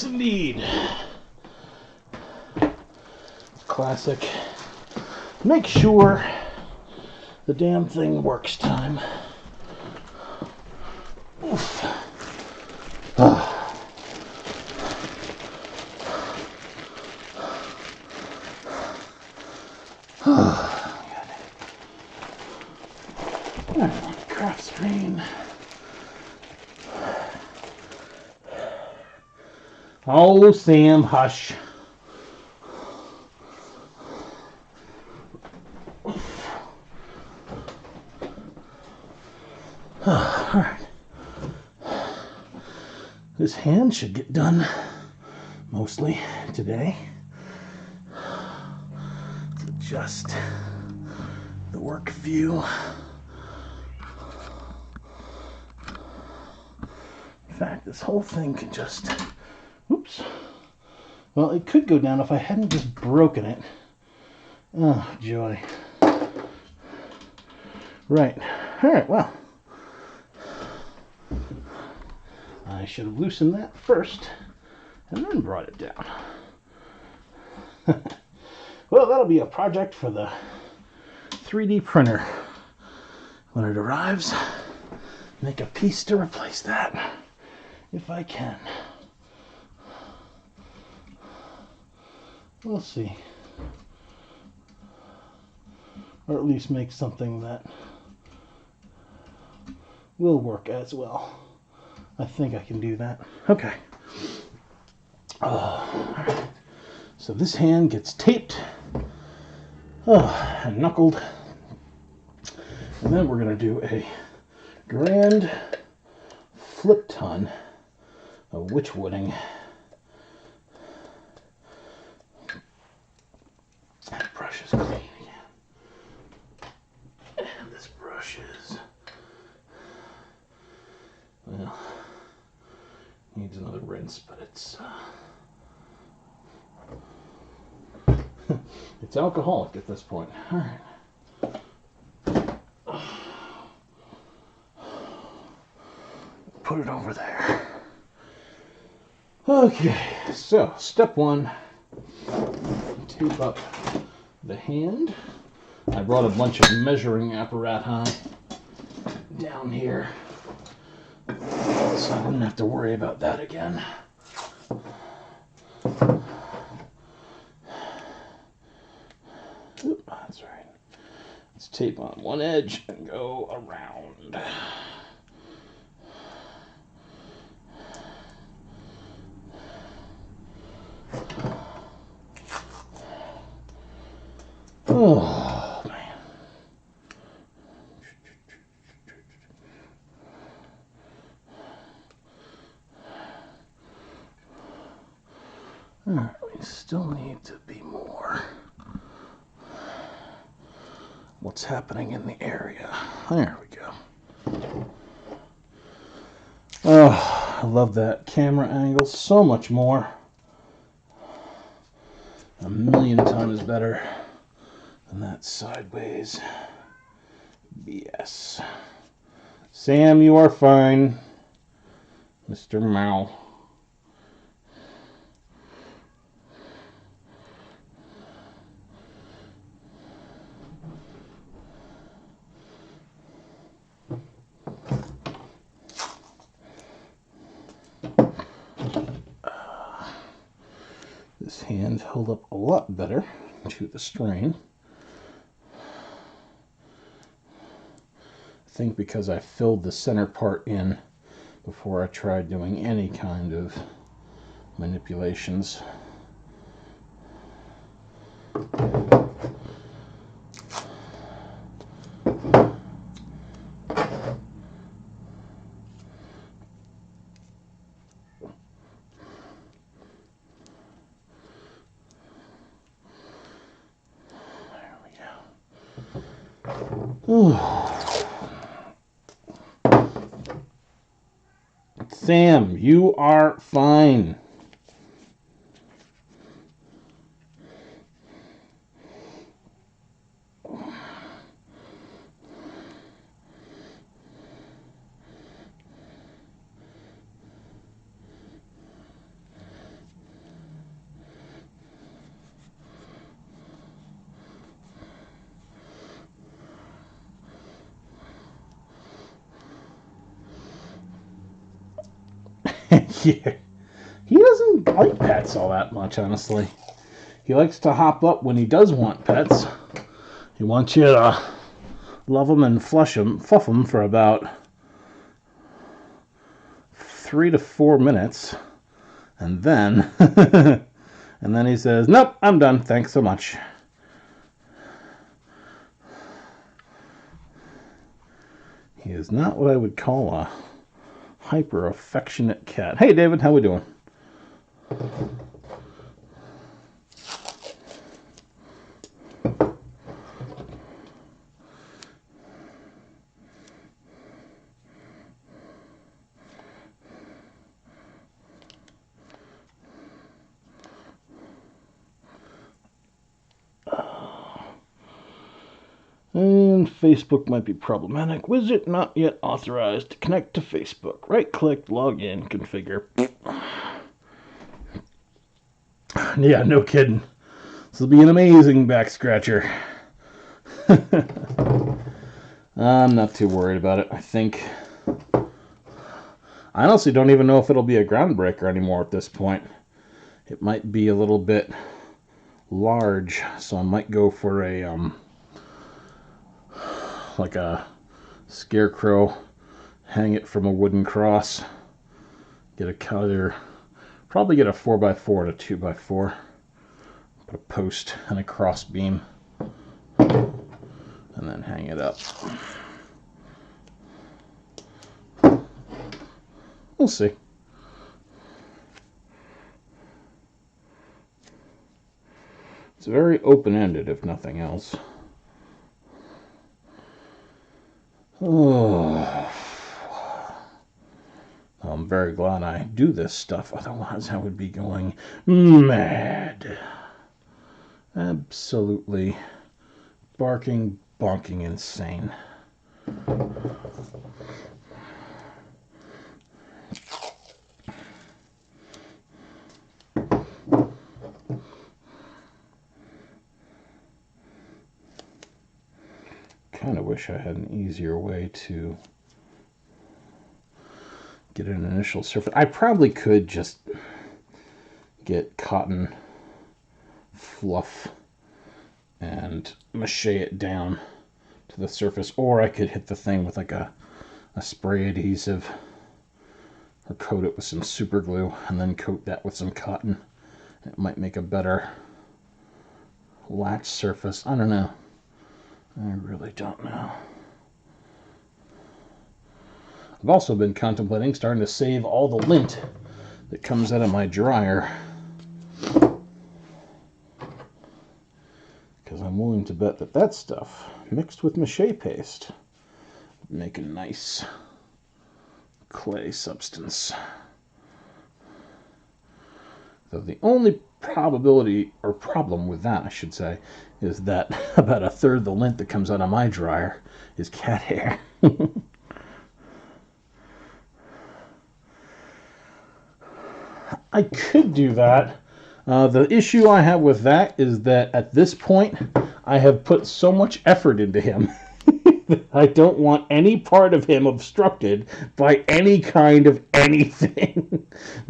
Yes, indeed. Classic. Make sure the damn thing works time. Oof. Craft screen. Oh, Sam, hush. Alright. This hand should get done mostly today. Adjust the work view. In fact, this whole thing could just, oops. Well, it could go down if I hadn't just broken it. Oh, joy. Right. Alright, well. I should have loosened that first and then brought it down. Well, that'll be a project for the 3D printer. When it arrives, make a piece to replace that, if I can. We'll see. Or at least make something that will work as well. I think I can do that. Okay. Alright. So this hand gets taped and knuckled. And then we're going to do a grand flip ton of witchwooding. That brush is clean again. And this brush is, well, needs another rinse, but it's it's alcoholic at this point. All right. Put it over there. Okay, so step one, tape up the hand. I brought a bunch of measuring apparatus down here, so I wouldn't have to worry about that again. Oop, that's right. Let's tape on one edge and go around. Oh, man. All right, we still need to be more. What's happening in the area? There we go. Oh, I love that camera angle so much more. A million times better than that sideways BS. Sam, you are fine. Mr. Mao. This hand held up a lot better to the strain. I think because I filled the center part in before I tried doing any kind of manipulations. Ooh. Sam, you are fine. Yeah. He doesn't like pets all that much, honestly. He likes to hop up when he does want pets. He wants you to love him and fluff him for about 3 to 4 minutes. And then, and then he says, nope, I'm done. Thanks so much. He is not what I would call a hyper affectionate cat. Hey David, how we doing? And Facebook might be problematic. Widget not yet authorized to connect to Facebook. Right click, log in, configure. Yeah, no kidding. This will be an amazing back scratcher. I'm not too worried about it. I honestly don't even know if it'll be a groundbreaker anymore at this point. It might be a little bit large, so I might go for a like a scarecrow, hang it from a wooden cross, get a color, probably get a 4x4 and a 2x4, put a post and a cross beam, and then hang it up. We'll see. It's very open-ended, if nothing else. Oh, I'm very glad I do this stuff, otherwise I would be going mad. Absolutely barking, bonking insane. Kind of wish I had an easier way to get an initial surface. I probably could just get cotton fluff and mache it down to the surface, or I could hit the thing with like a spray adhesive, or coat it with some super glue and then coat that with some cotton. It might make a better latch surface. I don't know. I really don't know. I've also been contemplating starting to save all the lint that comes out of my dryer, because I'm willing to bet that that stuff mixed with mache paste would make a nice clay substance. So the only probability, or problem with that, I should say, is that about a third of the lint that comes out of my dryer is cat hair. I could do that. The issue I have with that is that at this point, I have put so much effort into him that I don't want any part of him obstructed by any kind of anything,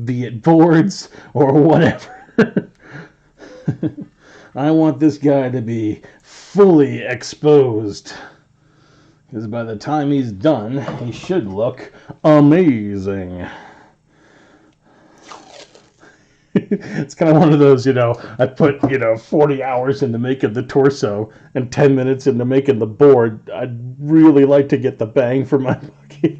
be it boards or whatever. I want this guy to be fully exposed, because by the time he's done, he should look amazing. It's kind of one of those, I put, 40 hours into making the torso and 10 minutes into making the board. I'd really like to get the bang for my buck here.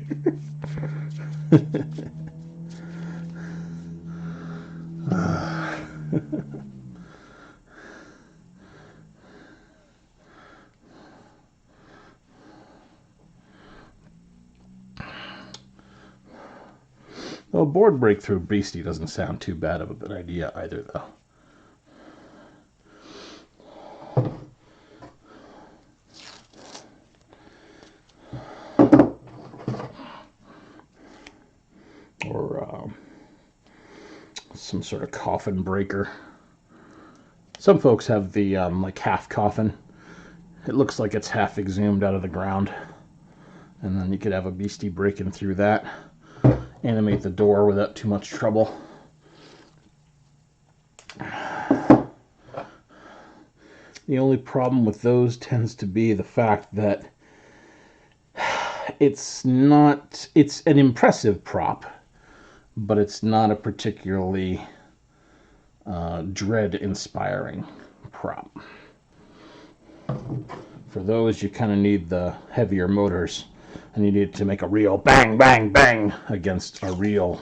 Well, board breakthrough beastie doesn't sound too bad of a good idea either, though. Or some sort of coffin breaker. Some folks have the like half coffin. It looks like it's half exhumed out of the ground, and then you could have a beastie breaking through that. animate the door without too much trouble. The only problem with those tends to be the fact that it's an impressive prop, but it's not a particularly dread-inspiring prop. For those, you kind of need the heavier motors, and you need to make a real bang, bang, bang against a real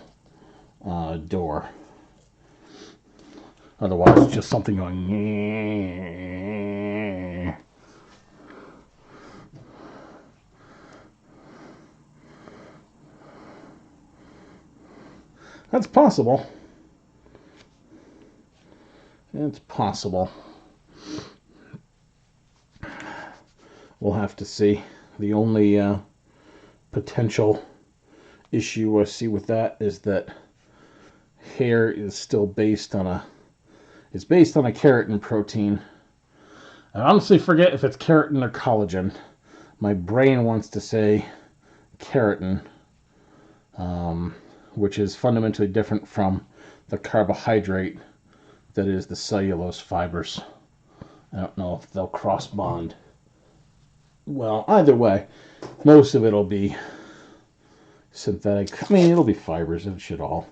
door. Otherwise, it's just something going. That's possible. It's possible. We'll have to see. The only potential issue I see with that is that hair is still based on a keratin protein. I honestly forget if it's keratin or collagen. My brain wants to say keratin, which is fundamentally different from the carbohydrate that is the cellulose fibers. I don't know if they'll cross bond. Well, either way, most of it will be synthetic. I mean, it'll be fibers. It should all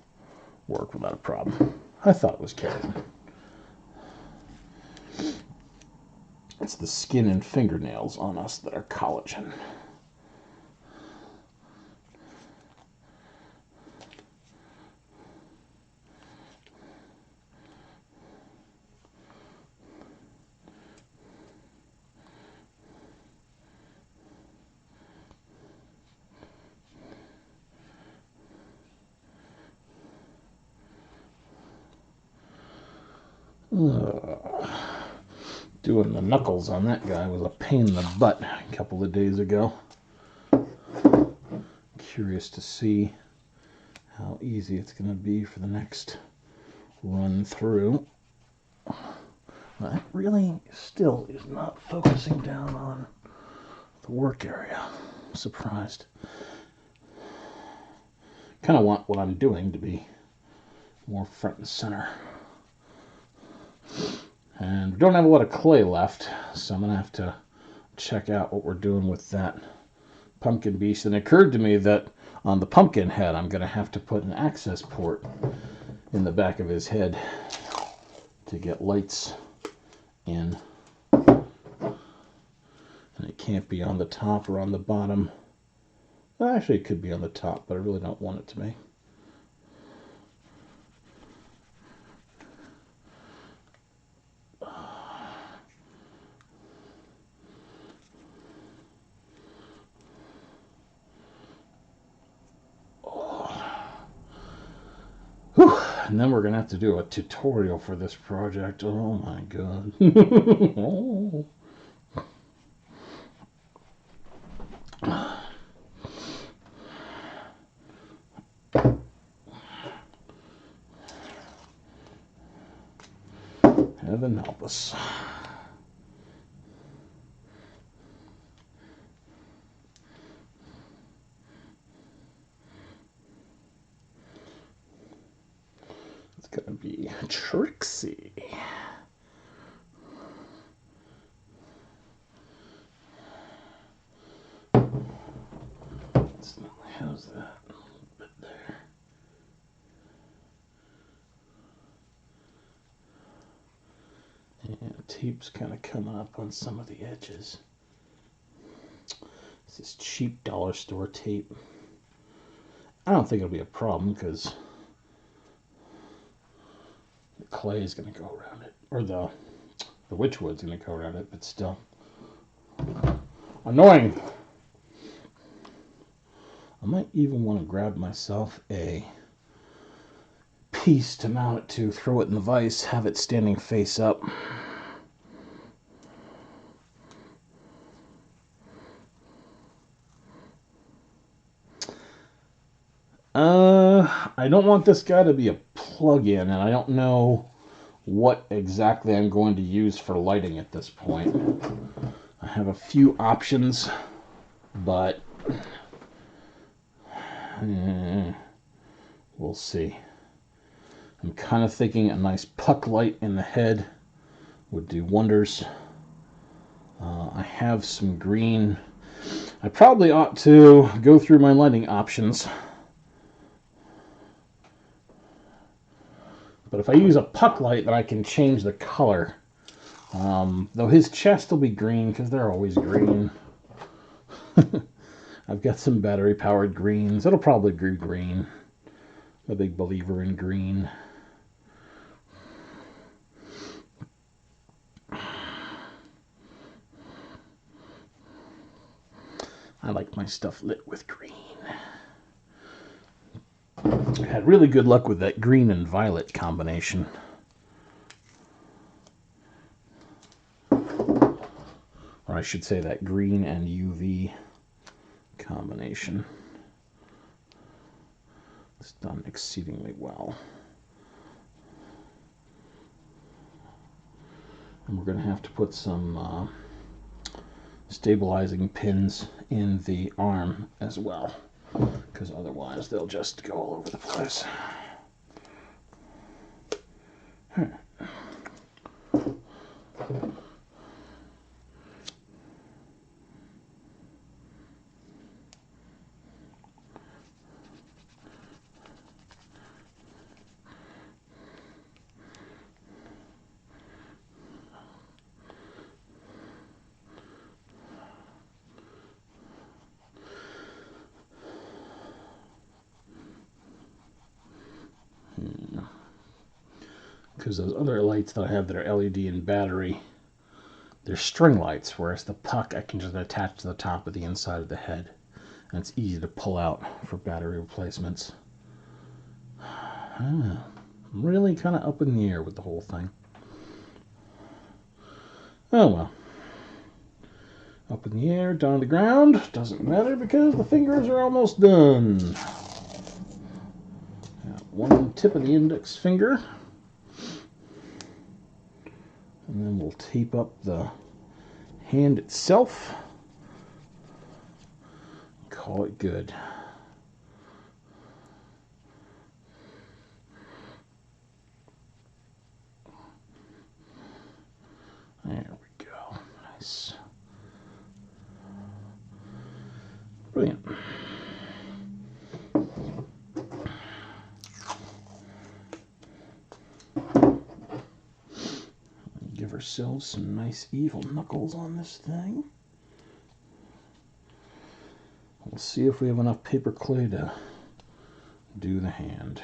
work without a problem. I thought it was keratin. It's the skin and fingernails on us that are collagen. Doing the knuckles on that guy was a pain in the butt a couple of days ago. Curious to see how easy it's going to be for the next run through. That really still is not focusing down on the work area. I'm surprised. Kind of want what I'm doing to be more front and center. And we don't have a lot of clay left, so I'm going to have to check out what we're doing with that pumpkin beast. And it occurred to me that on the pumpkin head, I'm going to have to put an access port in the back of his head to get lights in. And it can't be on the top or on the bottom. Well, actually, it could be on the top, but I really don't want it to be. And then we're going to have to do a tutorial for this project. Oh my god. Oh. Heaven help us. It's going to be tricksy. How's that? A little bit there. And tape's kind of coming up on some of the edges. This is cheap dollar store tape. I don't think it'll be a problem because the clay is going to go around it, or the witchwood's going to go around it, but still annoying. I might even want to grab myself a piece to mount it to, throw it in the vise, have it standing face up. I don't want this guy to be a plug-in, and I don't know what exactly I'm going to use for lighting at this point. I have a few options, but We'll see. I'm kind of thinking a nice puck light in the head would do wonders. I have some green. I probably ought to go through my lighting options. But if I use a puck light, then I can change the color. Though his chest will be green because they're always green. I've got some battery-powered greens. It'll probably be green. I'm a big believer in green. I like my stuff lit with green. I had really good luck with that green and violet combination. Or I should say that green and UV combination. It's done exceedingly well. And we're going to have to put some stabilizing pins in the arm as well, because otherwise they'll just go all over the place. Because those other lights that I have that are LED and battery, they're string lights, whereas the puck I can just attach to the top of the inside of the head, and it's easy to pull out for battery replacements. I'm really kind of up in the air with the whole thing. Oh well. Up in the air, down to the ground, doesn't matter because the fingers are almost done. Got one tip of the index finger. And then we'll tape up the hand itself. Call it good. There we go. Nice. Brilliant. Give ourselves some nice evil knuckles on this thing. We'll see if we have enough paper clay to do the hand.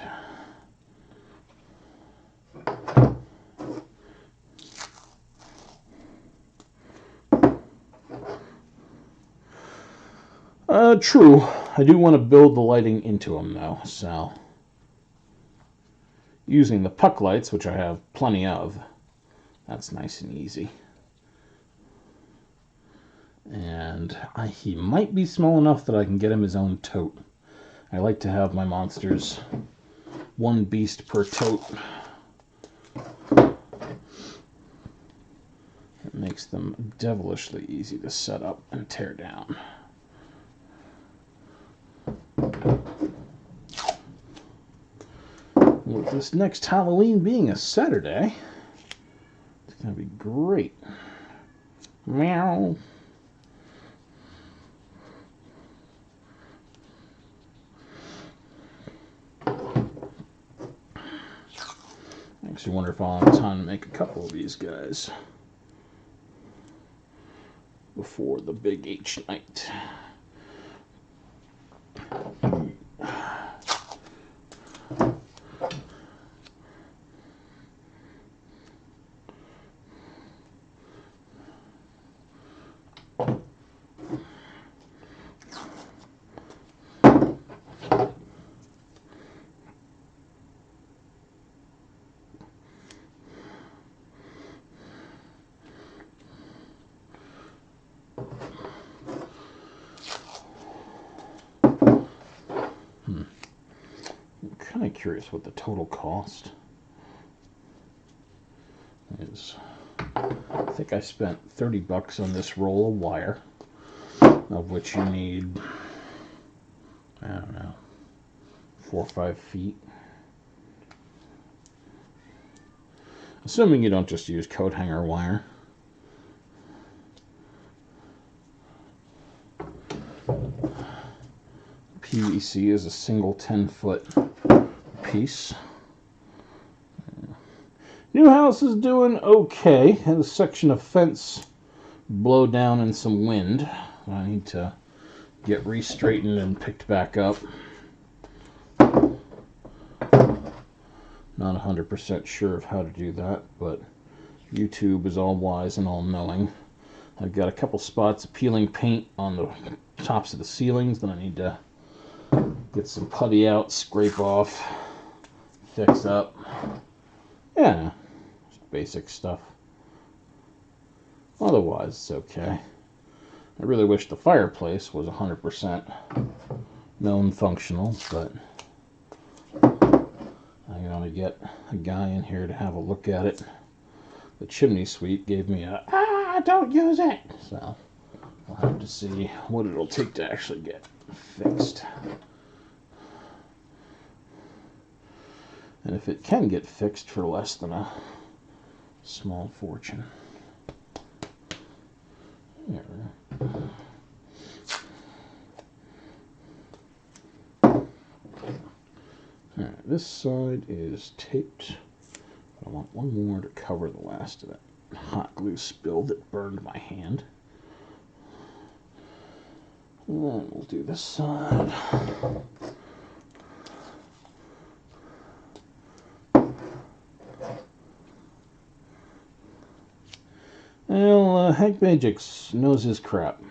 True. I do want to build the lighting into them though, so using the puck lights, which I have plenty of, that's nice and easy. And he might be small enough that I can get him his own tote. I like to have my monsters one beast per tote. It makes them devilishly easy to set up and tear down. With this next Halloween being a Saturday, it's going to be great. Meow. I actually wonder if I'll have time to make a couple of these guys before the big H night. Kind of curious what the total cost is. I think I spent $30 on this roll of wire, of which you need, I don't know, 4 or 5 feet. Assuming you don't just use coat hanger wire. PVC is a single 10-foot piece. New house is doing okay. Had a section of fence blow down in some wind. I need to get re-straightened and picked back up. Not 100% sure of how to do that, but YouTube is all wise and all knowing. I've got a couple spots of peeling paint on the tops of the ceilings that I need to get some putty out, scrape off, fix up. Yeah, just basic stuff. Otherwise, it's okay. I really wish the fireplace was 100% known functional, but I gotta get a guy in here to have a look at it. The chimney sweep gave me a, don't use it! So, I'll have to see what it'll take to actually get fixed. And if it can get fixed for less than a small fortune. There. Alright, this side is taped. I want one more to cover the last of that hot glue spill that burned my hand. And then we'll do this side. Well, Hank Magix knows his crap.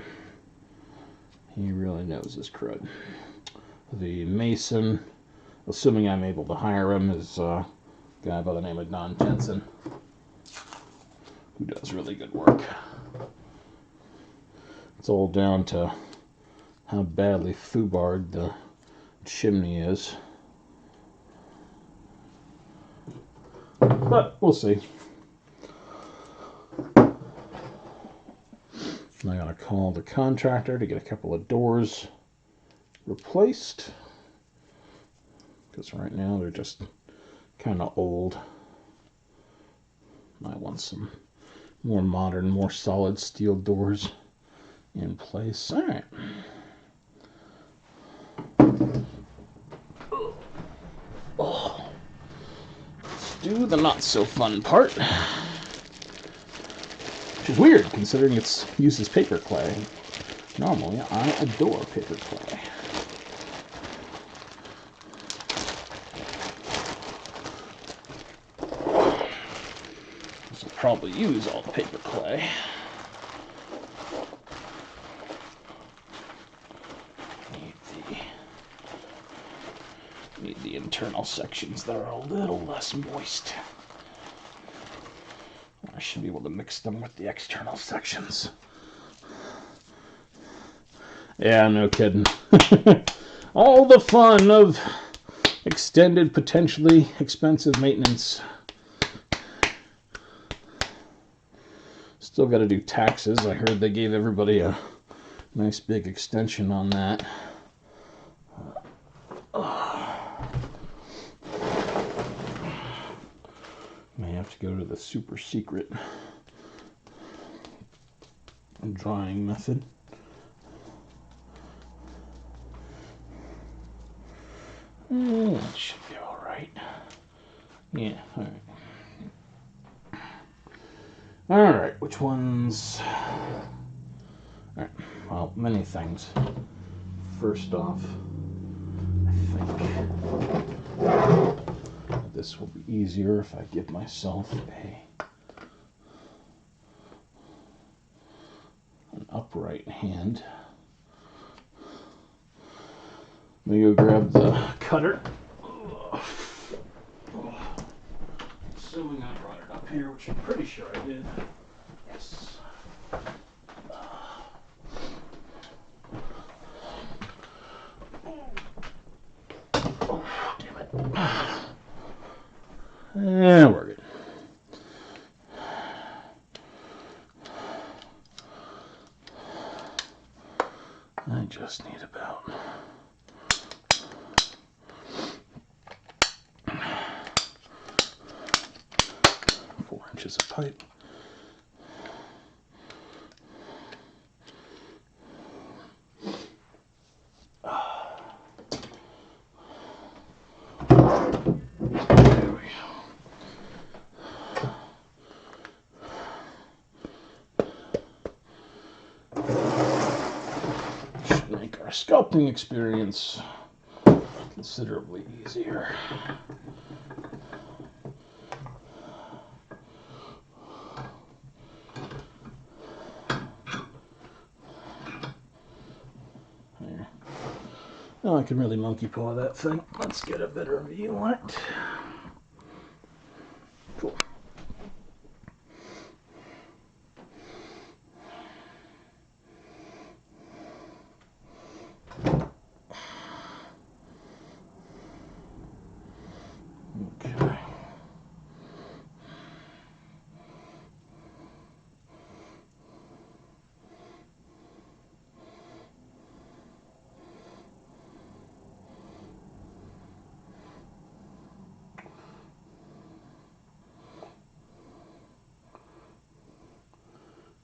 He really knows his crud. The mason, assuming I'm able to hire him, is a guy by the name of Don Jensen, who does really good work. It's all down to how badly foobarred the chimney is. But we'll see. I gotta call the contractor to get a couple of doors replaced, because right now they're just kind of old. I want some more modern, more solid steel doors in place. All right. Oh. Let's do the not so fun part. Which is weird, considering it's used as paper clay. Normally, I adore paper clay. This will probably use all the paper clay. Need the internal sections that are a little less moist. I should be able to mix them with the external sections. Yeah, no kidding. All the fun of extended, potentially expensive maintenance. Still got to do taxes. I heard they gave everybody a nice big extension on that. May have to go to the super secret drying method. That should be all right. Yeah, all right. All right, which ones? All right, well, many things. First off, I think this will be easier if I give myself an upright hand. Let me go grab the cutter. Assuming I brought it up here, which I'm pretty sure I did. Yes. Oh, damn it. And we're good. I just need about type. Make our sculpting experience considerably easier. There. Now I can really monkey paw that thing. Let's get a better view on it. Cool. Okay.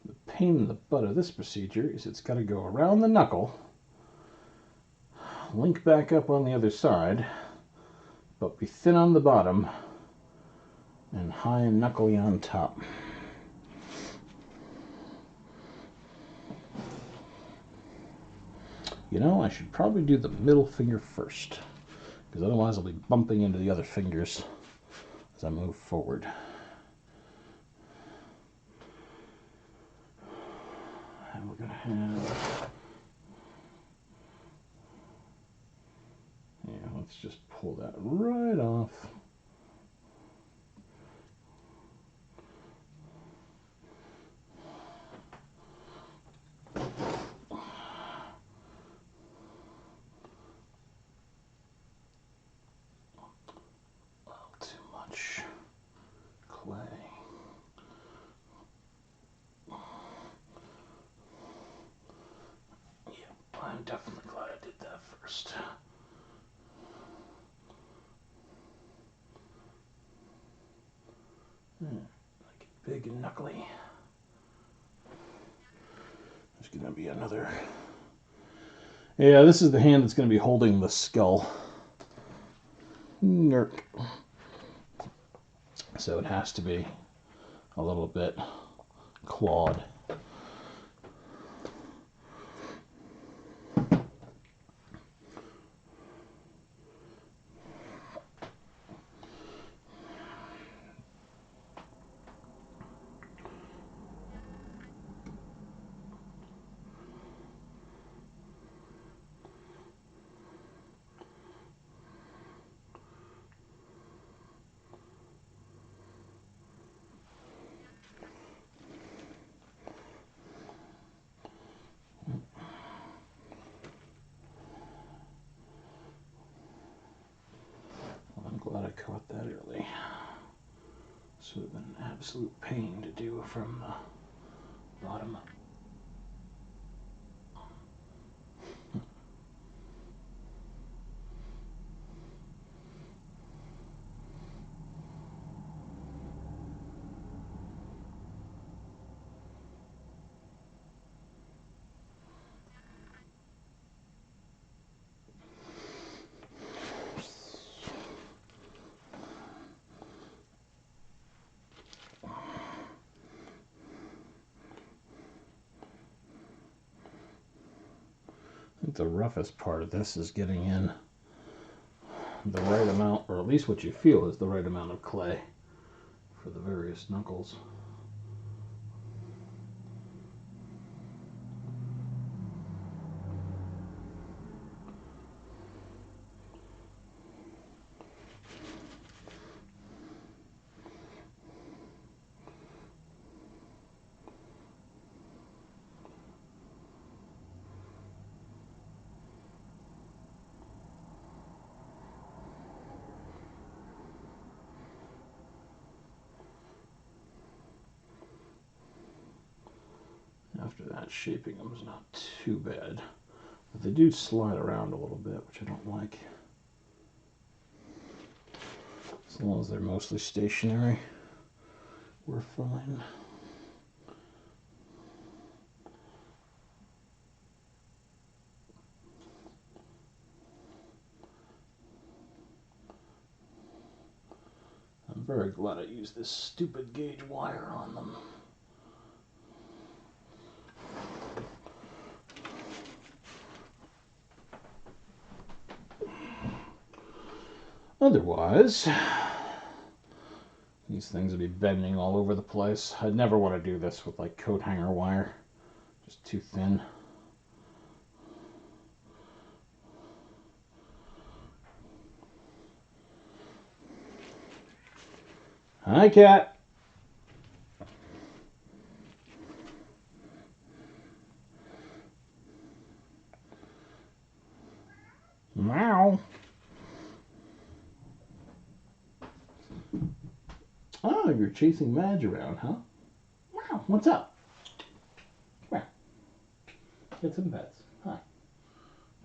The pain in the butt of this procedure is it's got to go around the knuckle, link back up on the other side, but be thin on the bottom and high and knuckly on top. You know, I should probably do the middle finger first, because otherwise I'll be bumping into the other fingers as I move forward. And we're going to have... Yeah, let's just pull that right off. Too much clay. Yeah, I'm definitely glad I did that first. Like big and knuckly. There's going to be another. Yeah, this is the hand that's going to be holding the skull. Nerk. So it has to be a little bit clawed. I'm glad I caught that early. This would have been an absolute pain to do from the bottom up. I think the roughest part of this is getting in the right amount, or at least what you feel is the right amount of clay for the various knuckles. After that, shaping them is not too bad, but they do slide around a little bit, which I don't like. As long as they're mostly stationary, we're fine. I'm very glad I used this stupid gauge wire on them. Otherwise, these things would be bending all over the place. I'd never want to do this with like coat hanger wire. Just too thin. Hi, cat. Meow. Oh, you're chasing Madge around, huh? Meow. What's up? Come here. Get some pets. Hi.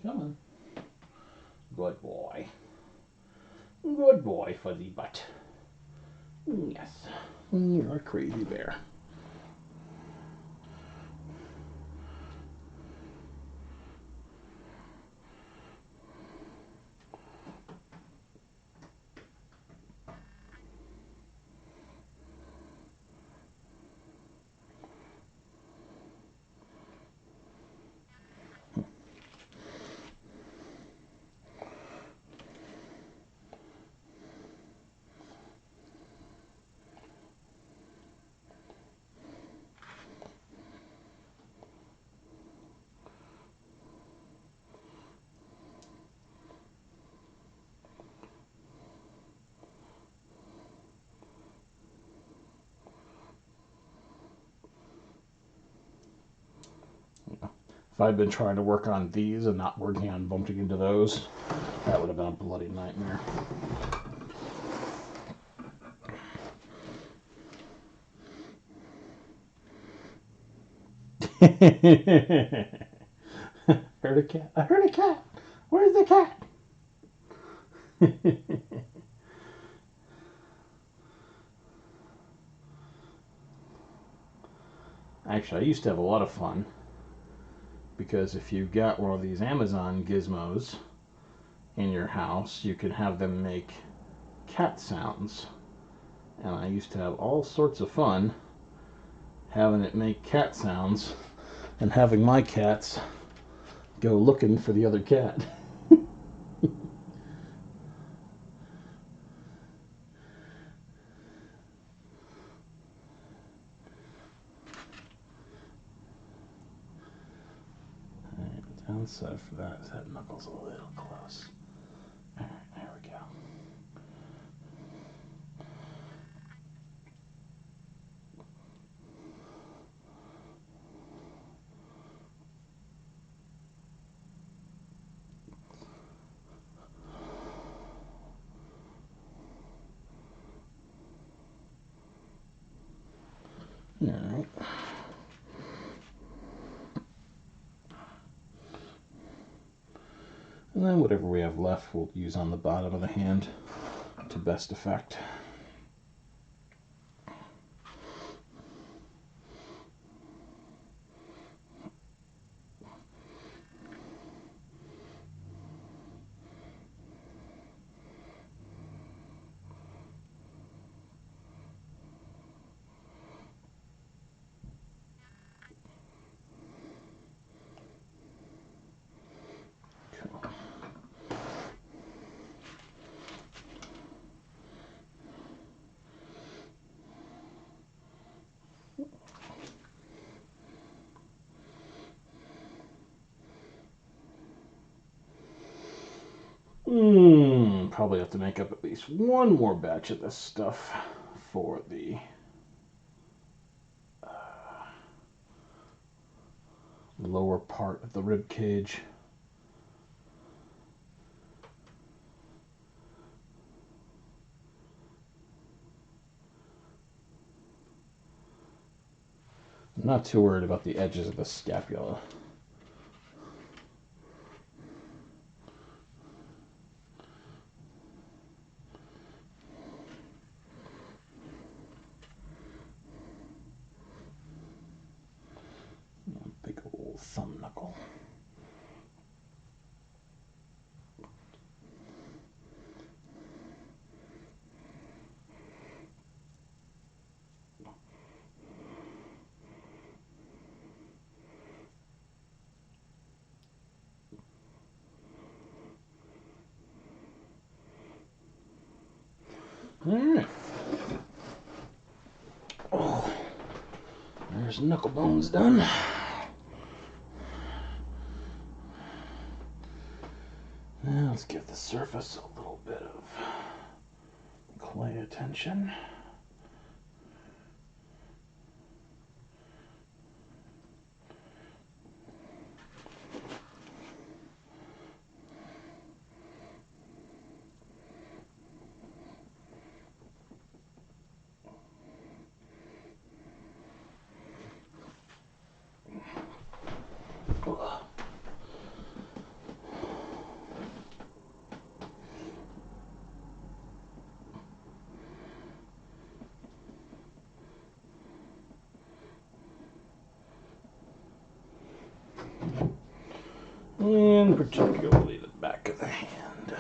Come on. Good boy. Good boy, Fuzzy Butt. Yes. You're a crazy bear. If I'd been trying to work on these and not working on bumping into those, that would have been a bloody nightmare. Heard a cat. I heard a cat. Where's the cat? Actually, I used to have a lot of fun because if you got one of these Amazon gizmos in your house, you could have them make cat sounds. And I used to have all sorts of fun having it make cat sounds and having my cats go looking for the other cat. The downside for that is that Knuckle's a little close. Alright, there we go. Alright. And then whatever we have left we'll use on the bottom of the hand to best effect. Probably have to make up at least one more batch of this stuff for the lower part of the rib cage. I'm not too worried about the edges of the scapula. old thumb knuckle. Alright. Oh, there's knuckle bones done. Now let's give the surface a little bit of clay attention. And particularly the back of the hand.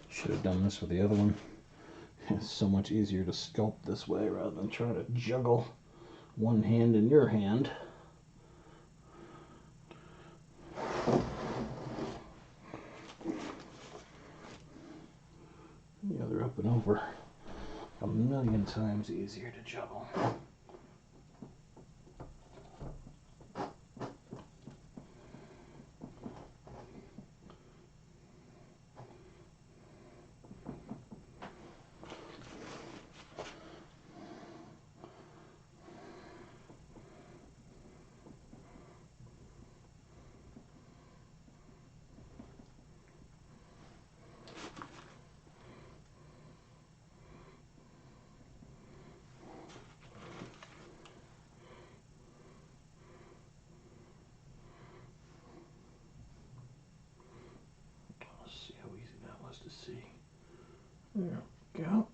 Should have done this with the other one. It's so much easier to sculpt this way rather than try to juggle one hand in your hand. The other up and over, a million times easier to juggle. See how easy that was to see. There we go.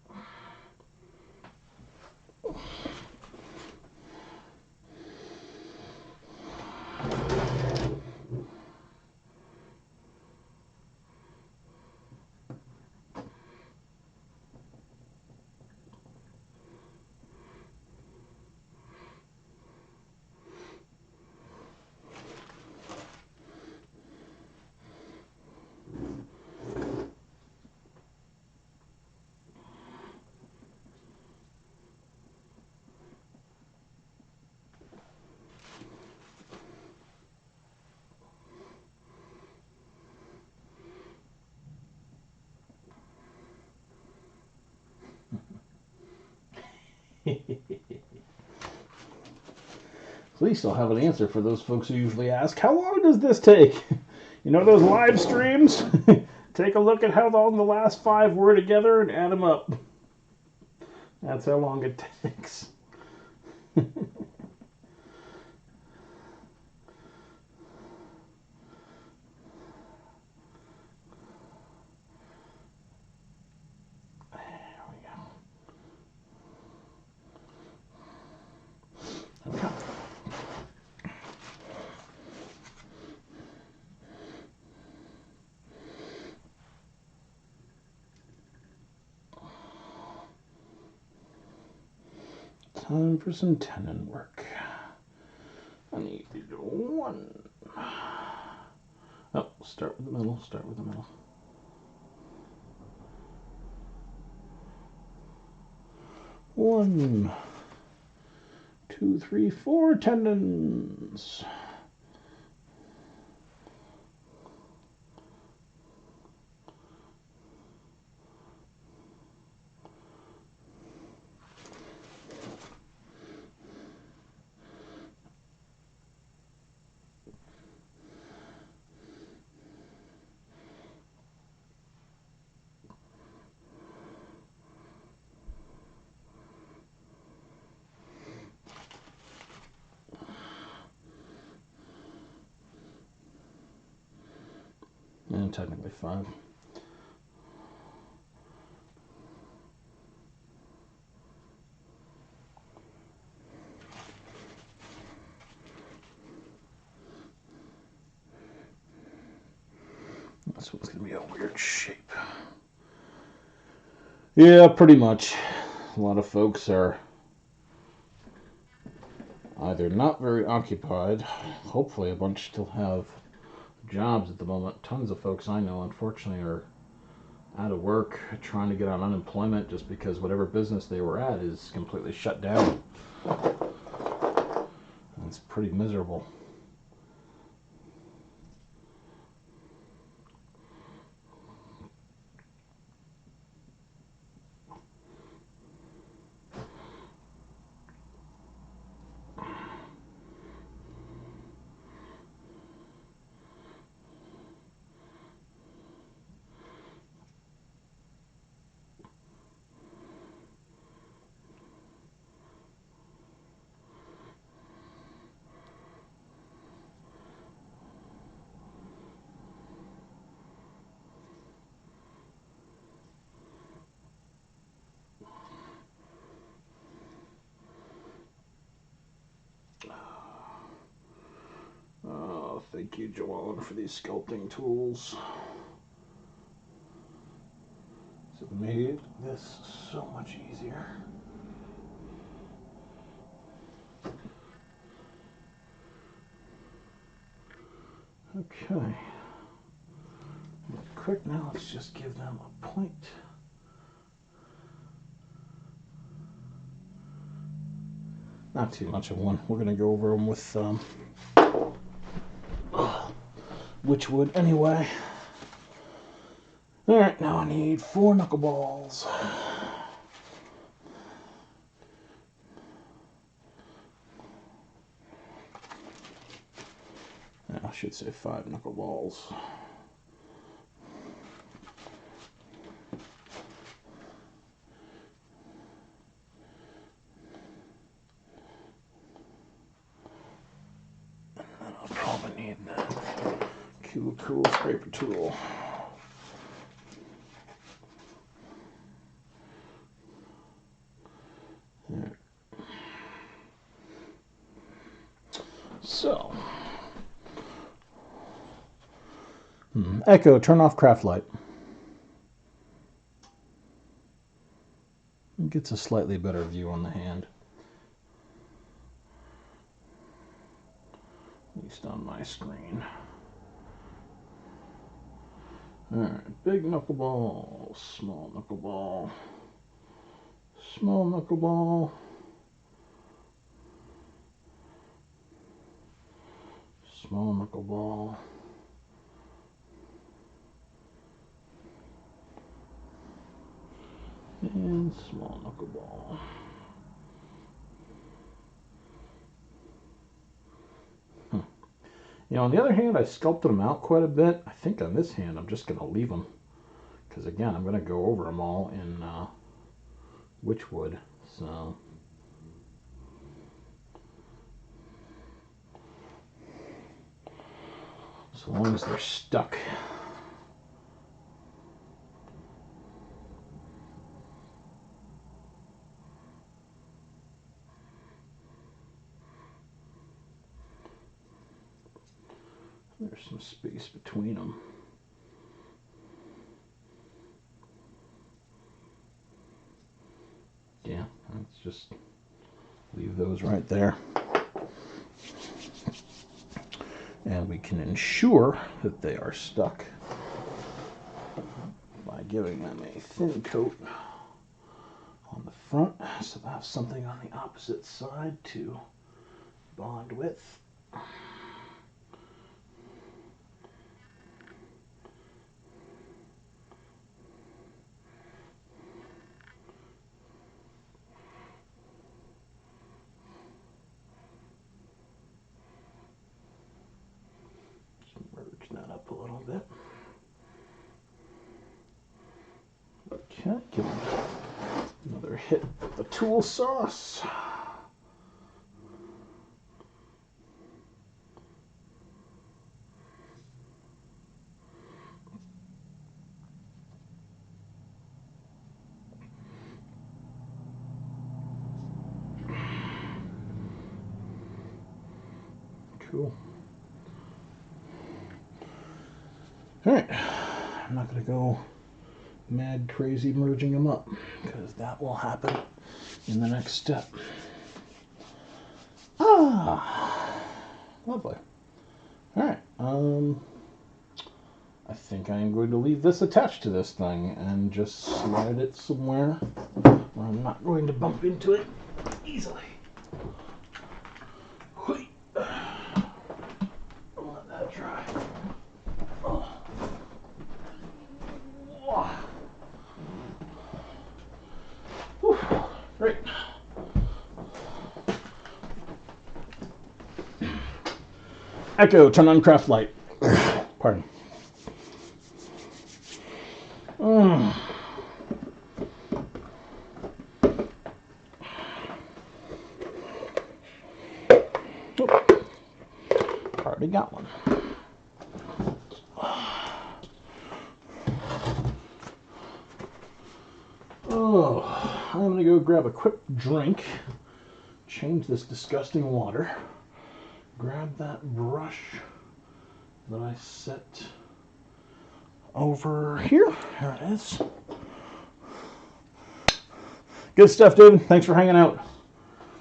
At least I'll have an answer for those folks who usually ask, how long does this take? You know those live streams? Take a look at how long the last 5 were together and add them up. That's how long it takes. Time for some tendon work. I need 1. Oh, start with the middle, start with the middle. One, two, three, four tendons. And technically 5. This one's going to be a weird shape. Yeah, pretty much. A lot of folks are either not very occupied. Hopefully a bunch still have jobs at the moment. Tons of folks I know, unfortunately, are out of work, trying to get on unemployment just because whatever business they were at is completely shut down. It's pretty miserable. Oh, thank you, Joellen, for these sculpting tools. It made this so much easier. Okay. Quick now, let's just give them a point. Not too much of one. We're going to go over them with Witchwood anyway. Alright, now I need 4 knuckleballs. I should say 5 knuckleballs. And then I'll probably need that cool scraper tool. There. So, Echo, turn off craft light. It gets a slightly better view on the hand. At least on my screen. Alright, big knuckleball, small knuckleball, small knuckleball, small knuckleball, and small knuckleball. You know, on the other hand, I sculpted them out quite a bit. I think on this hand, I'm just going to leave them. Because again, I'm going to go over them all in Witchwood. So, long as they're stuck. There's some space between them. Yeah, let's just leave those right there. And we can ensure that they are stuck by giving them a thin coat on the front, so they'll have something on the opposite side to bond with. Merge that up a little bit. Okay, give them another hit with the tool sauce. Cool. All right, I'm not going to go mad crazy merging them up because that will happen in the next step. Lovely. All right, I think I'm going to leave this attached to this thing and just slide it somewhere where I'm not going to bump into it easily. Let that dry. Great. Echo, turn on craft light. Pardon. Already got one. I'm going to go grab a quick drink, change this disgusting water, grab that brush that I set over here. There it is. Good stuff, dude. Thanks for hanging out.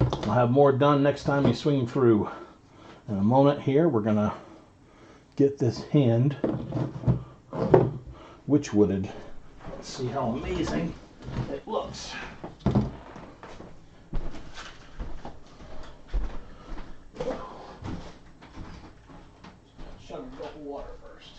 I'll have more done next time you swing through. In a moment here, we're going to get this hand witch-wooded. Let's see how amazing it looks. Shove a drop of water first.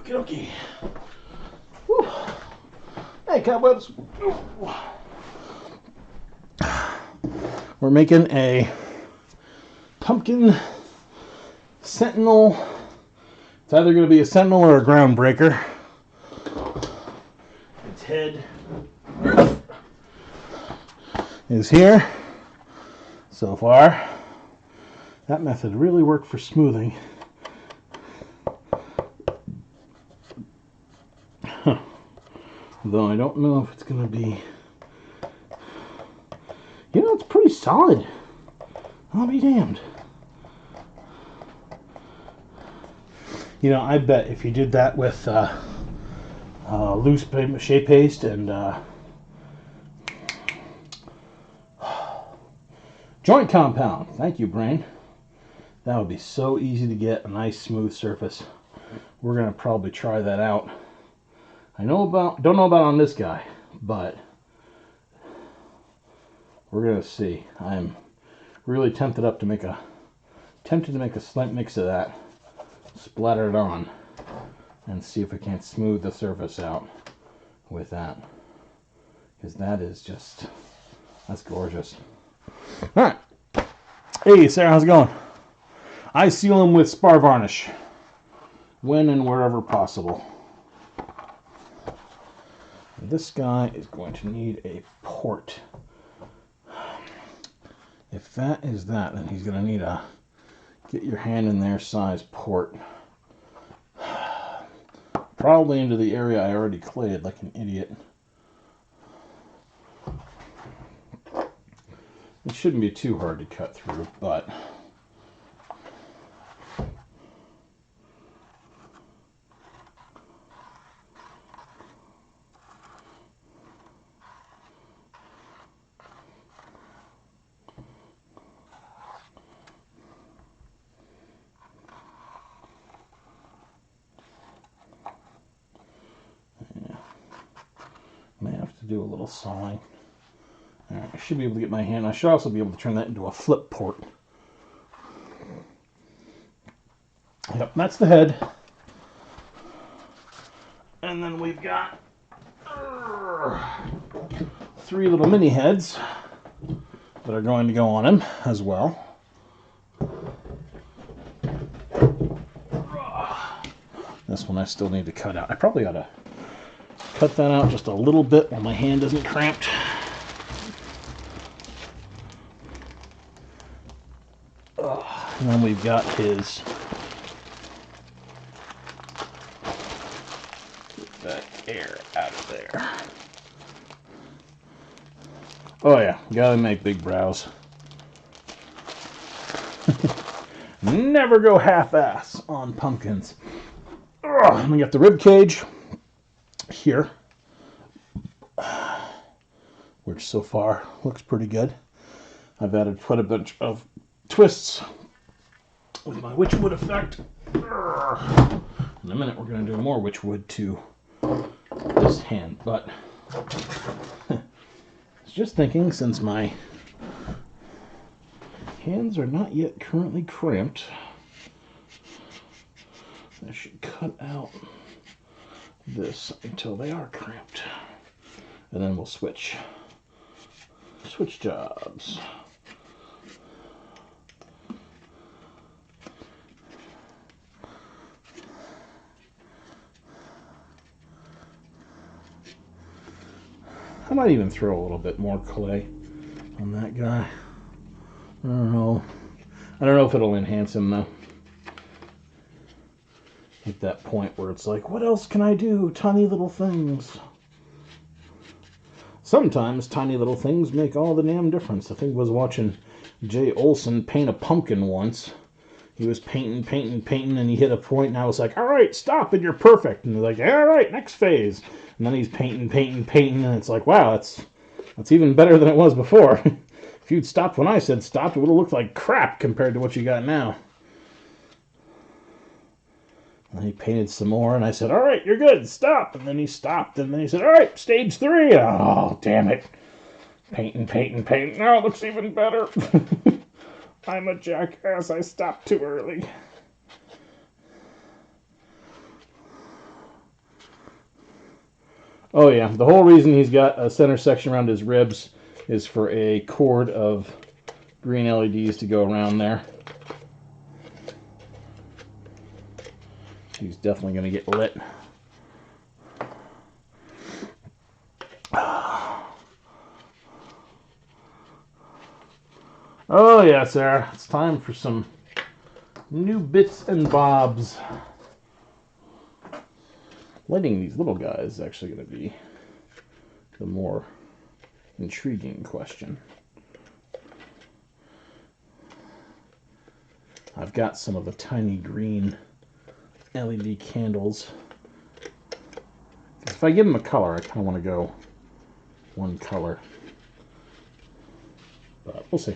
Okie dokie. Whew. Hey, cobwebs. We're making a pumpkin sentinel. It's either going to be a sentinel or a groundbreaker. Its head is here. So far, that method really worked for smoothing. Though I don't know if it's going to be... You know, it's pretty solid. I'll be damned. You know, I bet if you did that with loose mache paste and joint compound. Thank you, brain. That would be so easy to get a nice smooth surface. We're gonna probably try that out. Don't know about on this guy, but we're gonna see. I'm really tempted to make a slight mix of that, splatter it on, and see if we can't smooth the surface out with that. Because that's gorgeous. All right. Hey, Sarah, how's it going? I seal them with spar varnish when and wherever possible. This guy is going to need a port. If that is that, then he's going to need a get your hand in there size port. Probably into the area I already clayed like an idiot. It shouldn't be too hard to cut through, but may have to do a little sawing. All right, I should be able to get my hand. I should also be able to turn that into a flip port. Yep, that's the head. And then we've got 3 little mini heads that are going to go on him as well. This one I still need to cut out. I probably ought to cut that out just a little bit while my hand isn't cramped. And then we've got his get that air out of there. Oh yeah, gotta make big brows. Never go half-ass on pumpkins. We got the rib cage here, which so far looks pretty good. I've added quite a bunch of twists with my witchwood effect. In a minute we're going to do more witchwood to this hand, but I was just thinking, since my hands are not yet currently cramped, I should cut out this until they are cramped, and then we'll switch jobs. I might even throw a little bit more clay on that guy. I don't know if it'll enhance him though. At that point where it's like, what else can I do? Tiny little things. Sometimes tiny little things make all the damn difference. I think I was watching Jay Olson paint a pumpkin once. He was painting, and he hit a point, and I was like, all right, stop, and you're perfect. And they're like, all right, next phase. And then he's painting, and it's like, wow, that's even better than it was before. If you'd stopped when I said stop, it would have looked like crap compared to what you got now. And he painted some more, and I said, all right, you're good, stop. And then he stopped, and then he said, all right, stage 3. Oh, damn it. Painting. Now it looks even better. I'm a jackass, I stopped too early. Oh yeah, the whole reason he's got a center section around his ribs is for a cord of green LEDs to go around there. He's definitely going to get lit. Oh yeah, Sarah, it's time for some new bits and bobs. Lighting these little guys is actually going to be the more intriguing question. I've got some of the tiny green LED candles. If I give them a color, I kind of want to go one color. But we'll see.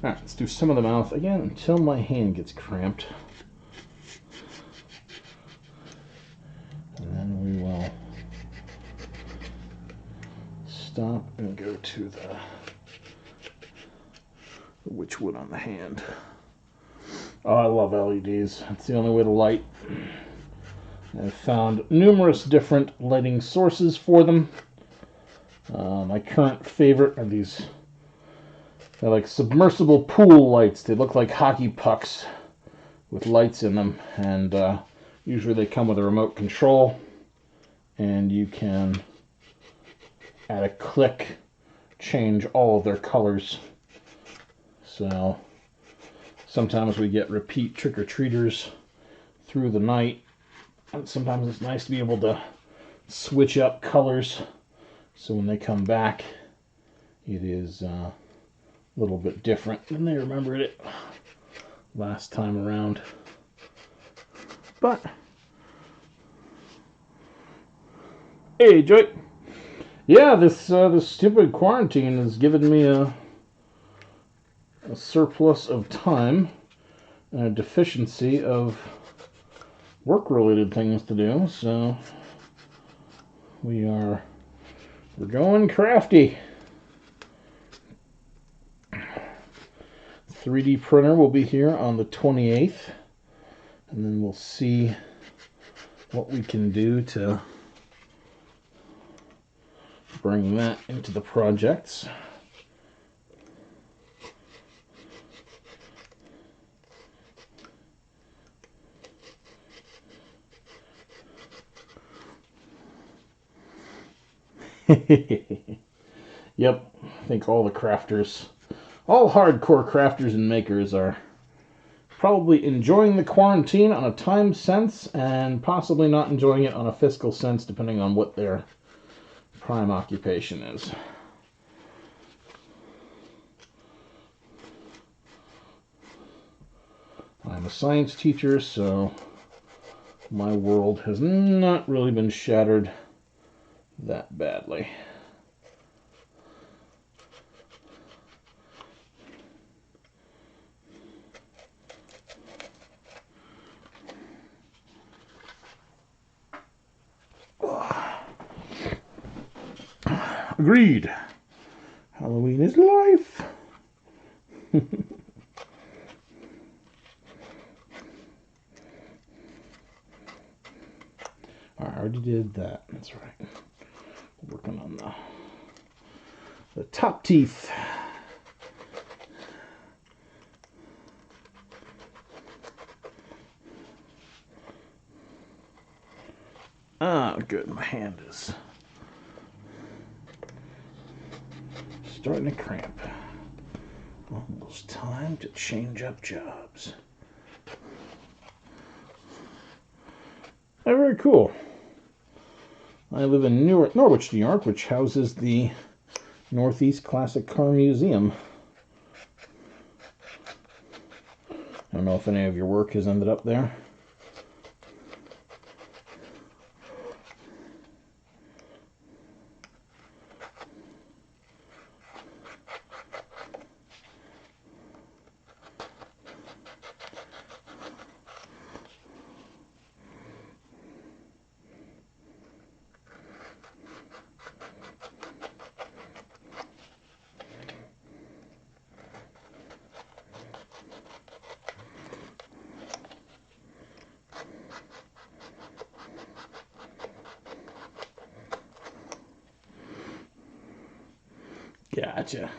Alright, let's do some of the mouth again until my hand gets cramped. And then we will stop and go to the witch wood on the hand. Oh, I love LEDs. It's the only way to light. I've found numerous different lighting sources for them. My current favorite are these. They're like submersible pool lights. They look like hockey pucks with lights in them, and usually they come with a remote control, and you can, at a click, change all of their colors. So sometimes we get repeat trick-or-treaters through the night, and sometimes it's nice to be able to switch up colors, so when they come back it is a little bit different than they remembered it last time around. But hey, Joy. Yeah, this stupid quarantine has given me a surplus of time and a deficiency of work-related things to do, so we're going crafty. 3D printer will be here on the 28th, and then we'll see what we can do to bring that into the projects. Yep, I think all the crafters, all hardcore crafters and makers are probably enjoying the quarantine on a time sense and possibly not enjoying it on a fiscal sense, depending on what their prime occupation is. I'm a science teacher, so my world has not really been shattered that badly. Agreed. Halloween is life. I already did that. That's right. Working on the top teeth. Ah, good. My hand is starting to cramp. Almost time to change up jobs. Oh, very cool. I live in Norwich, New York, which houses the Northeast Classic Car Museum. I don't know if any of your work has ended up there. Gotcha.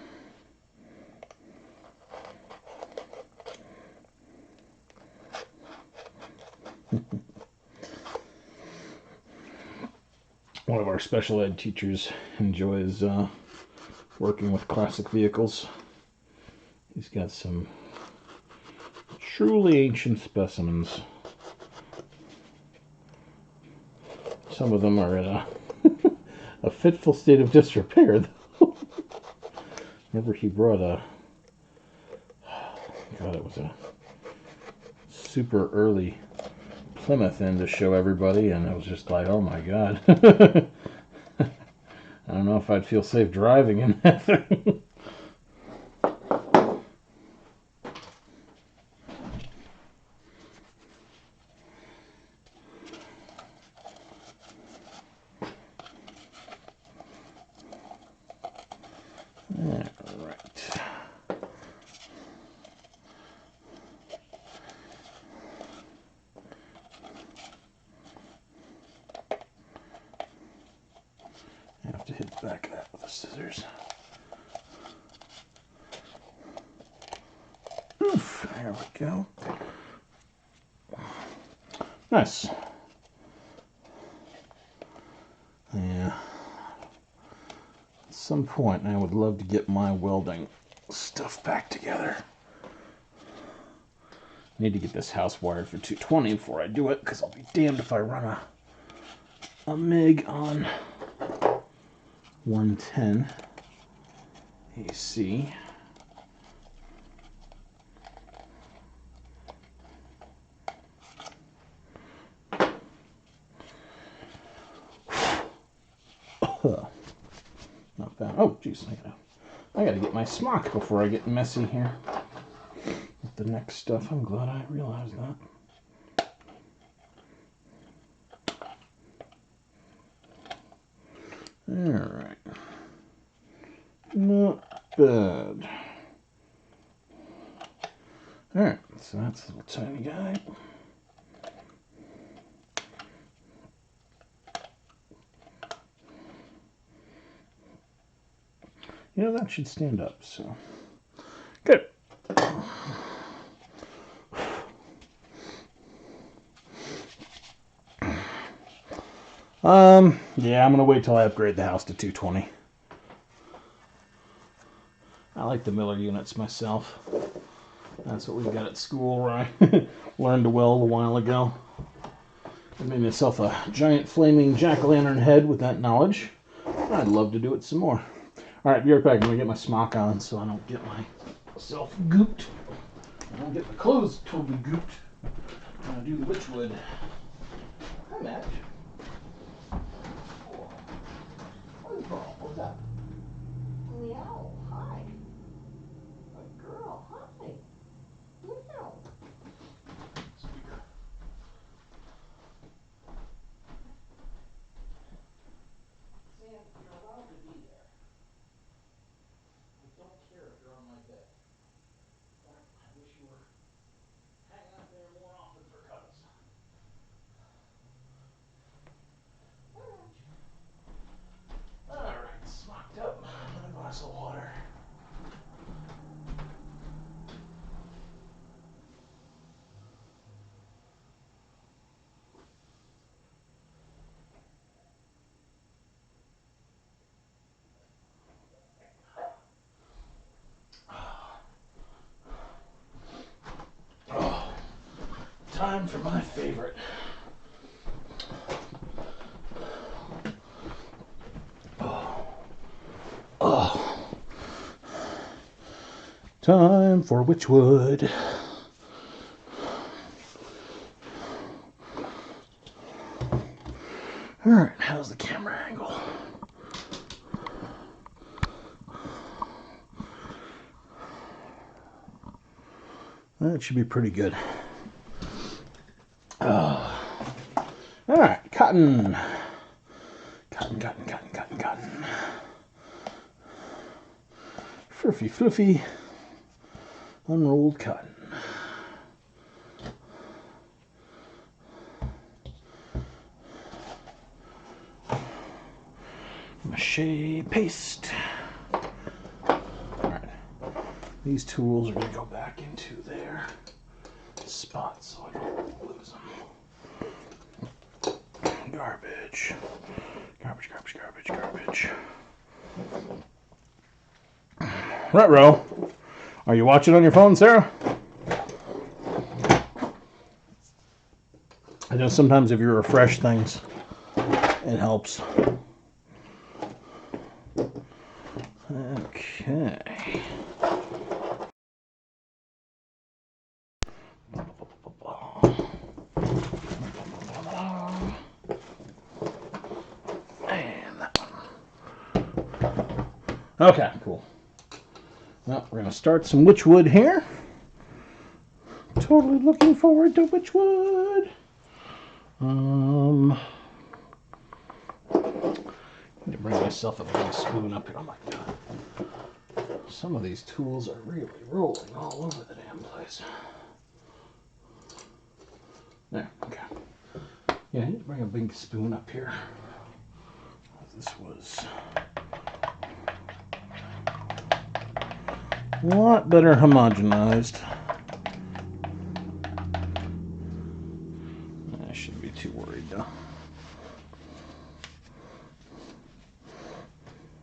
One of our special ed teachers enjoys working with classic vehicles. He's got some truly ancient specimens. Some of them are in a fitful state of disrepair, though. Remember, he brought it was a super early Plymouth in to show everybody, and it was just like, oh my god. I don't know if I'd feel safe driving in that thing. I have to hit the back of that with the scissors. Oof, there we go. Nice. Yeah. At some point, I would love to get my welding stuff back together. Need to get this house wired for 220 before I do it, because I'll be damned if I run a MIG on 110 AC. Not bad. Oh, jeez, I gotta get my smock before I get messy here with the next stuff. I'm glad I realized that. Alright. Not bad. Alright, so that's a little tiny guy. You know, that should stand up, so. Good. Yeah, I'm gonna wait till I upgrade the house to 220. I like the Miller units myself. That's what we got at school, where I learned to weld a while ago. I made myself a giant flaming jack-o'-lantern head with that knowledge. I'd love to do it some more. Alright, be right back. I'm gonna get my smock on so I don't get myself gooped. I don't get my clothes totally gooped. I'm gonna do the witchwood. Hi, Matt. What's up? Meow. Hi. Good girl. Hi. Meow. Speaker. Sam, you're allowed to be there. I don't care if you're on my bed. I wish you were hanging out there more often for cuddles. Alright, smocked up and a glass of water. Oh, time for my favorite. Oh. Time for witchwood. Alright, how's the camera angle? That should be pretty good. Oh. Alright, cotton. Cotton. Fluffy. Unrolled cotton. Mache paste. Alright. These tools are going to go back into their spots so I don't lose them. Garbage. Ruh-roh. Are you watching on your phone, Sarah? I know sometimes if you refresh things, it helps. Okay. And that one. Okay, cool. Well, we're going to start some witchwood here. Totally looking forward to witchwood. Need to bring myself a big spoon up here. Oh my god. Some of these tools are really rolling all over the damn place. There, okay. Yeah, I need to bring a big spoon up here. this was a lot better homogenized. I shouldn't be too worried though.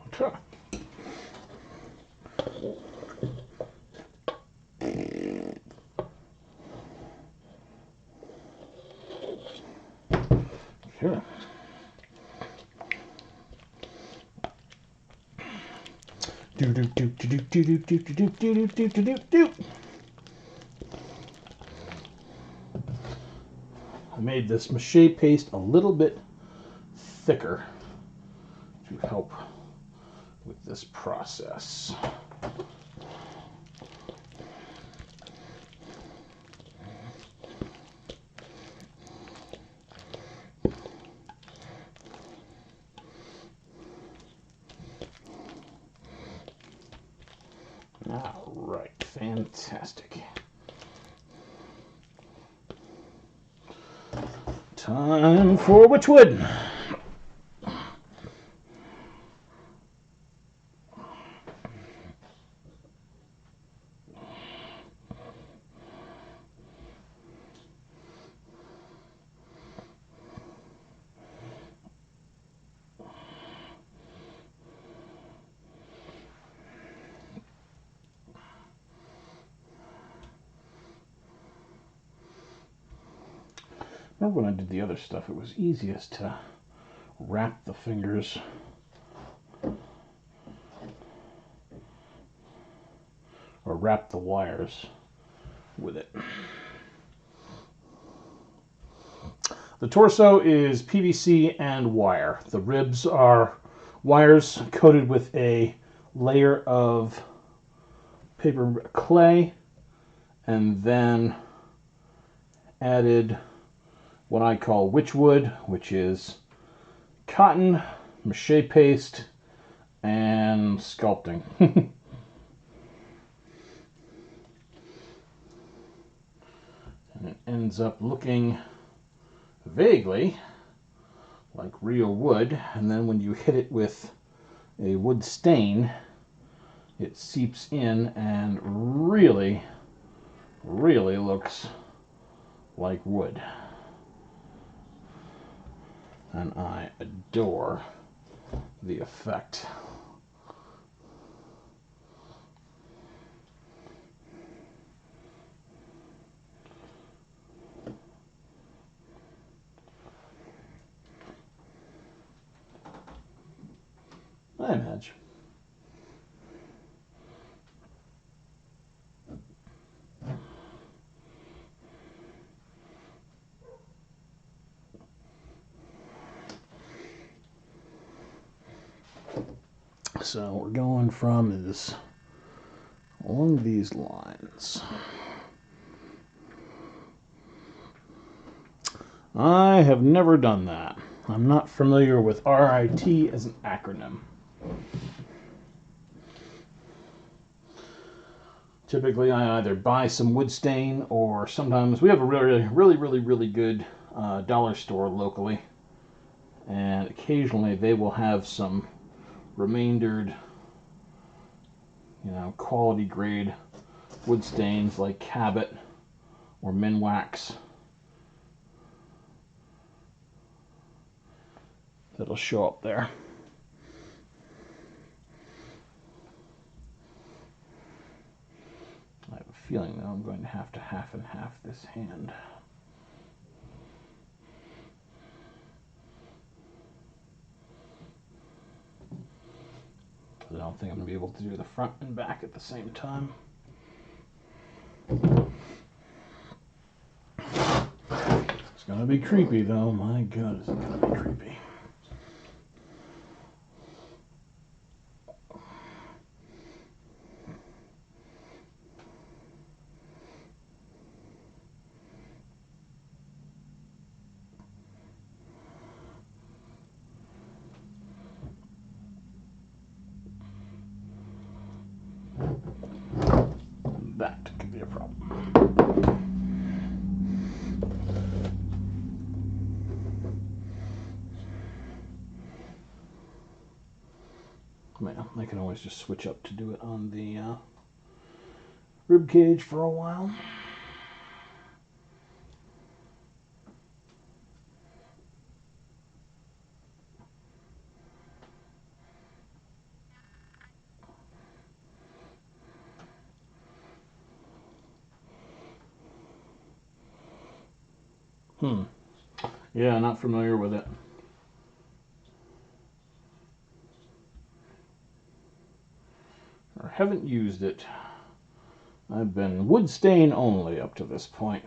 Okay. Okay. Do do do do do do do do do do do do do do. I made this mache paste a little bit thicker to help with this process. All right, fantastic. Time for witchwood. Remember when I did the other stuff, it was easiest to wrap the fingers or wrap the wires with it. The torso is PVC and wire. The ribs are wires coated with a layer of paper clay and then added what I call witchwood, which is cotton, mache paste, and sculpting. And it ends up looking vaguely like real wood, and then when you hit it with a wood stain, it seeps in and really looks like wood. And I adore the effect. I imagine. So we're going from is along these lines. I have never done that. I'm not familiar with RIT as an acronym. Typically, I either buy some wood stain, or sometimes we have a really good dollar store locally, and occasionally they will have some remaindered, quality grade wood stains like Cabot or Minwax that'll show up there. I have a feeling that I'm going to have half and half this hand. I don't think I'm going to be able to do the front and back at the same time. It's going to be creepy though. My God, is it going to be creepy. That could be a problem. Well, I can always just switch up to do it on the rib cage for a while. Yeah, not familiar with it. Or haven't used it. I've been wood stain only up to this point.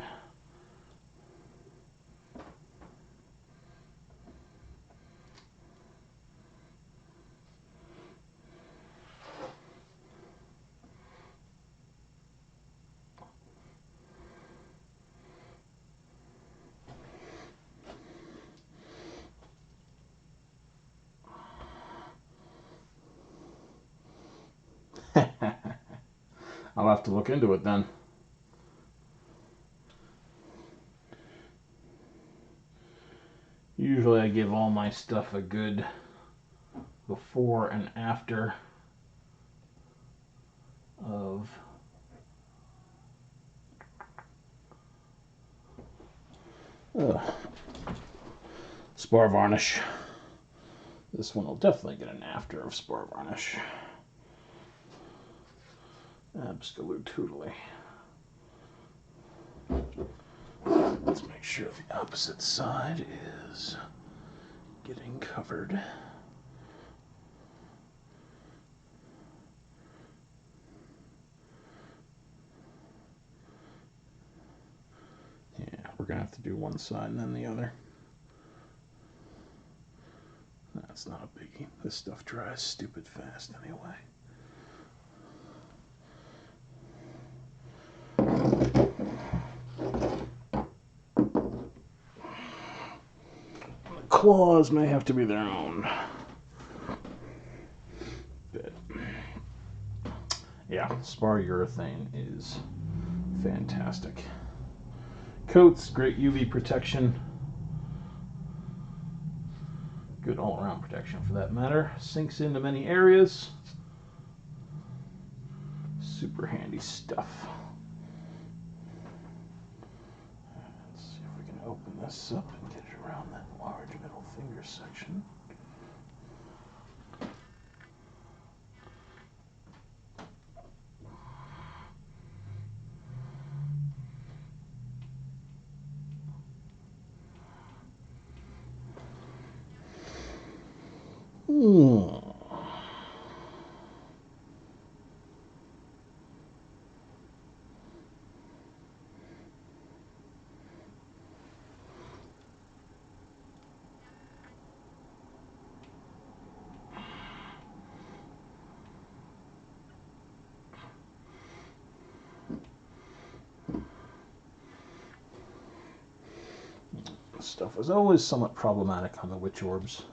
I'll have to look into it then. Usually I give all my stuff a good before and after of spar varnish. This one will definitely get an after of spar varnish. Absolutely. Let's make sure the opposite side is getting covered. Yeah, we're gonna have to do one side and then the other. That's not a biggie. This stuff dries stupid fast anyway. The claws may have to be their own. But yeah, spar urethane is fantastic. Coats, great UV protection. Good all-around protection for that matter. Sinks into many areas. Super handy stuff. Let's see if we can open this up and get it around that large middle finger section. Stuff is always somewhat problematic on the witch orbs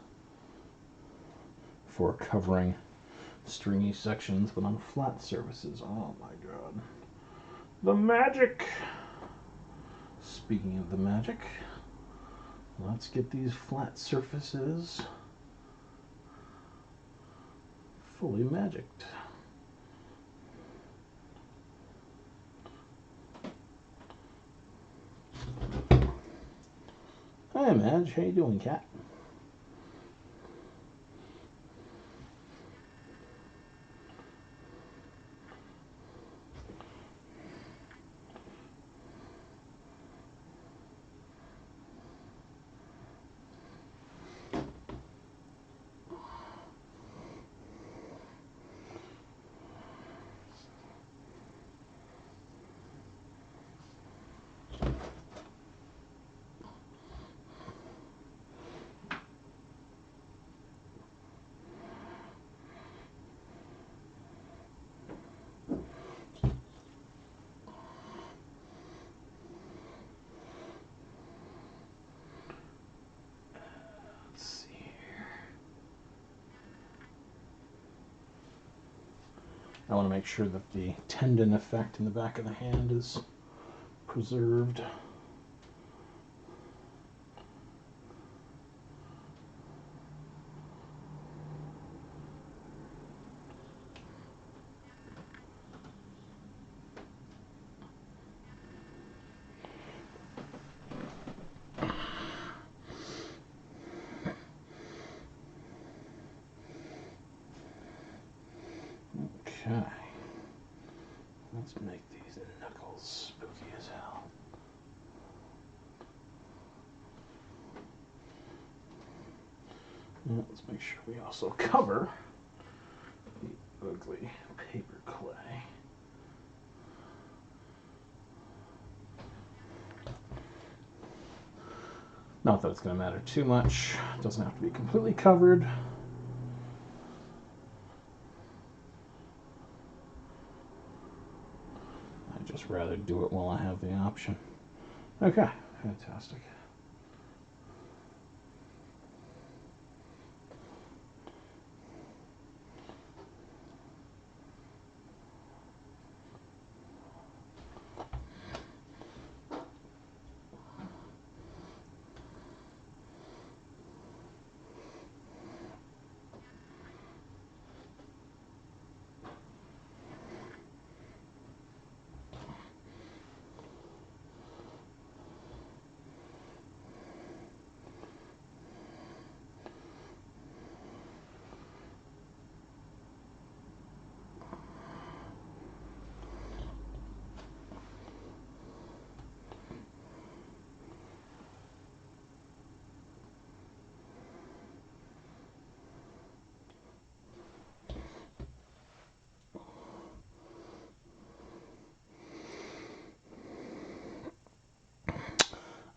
for covering stringy sections, but on flat surfaces, oh my god. The magic! Speaking of the magic, let's get these flat surfaces fully magicked. Hi Madge, how you doing, cat? I want to make sure that the tendon effect in the back of the hand is preserved. Okay. Let's make these knuckles spooky as hell. Now, let's make sure we also cover the ugly paper clay. Not that it's going to matter too much. It doesn't have to be completely covered. I'd just rather do it while I have the option. Okay, fantastic.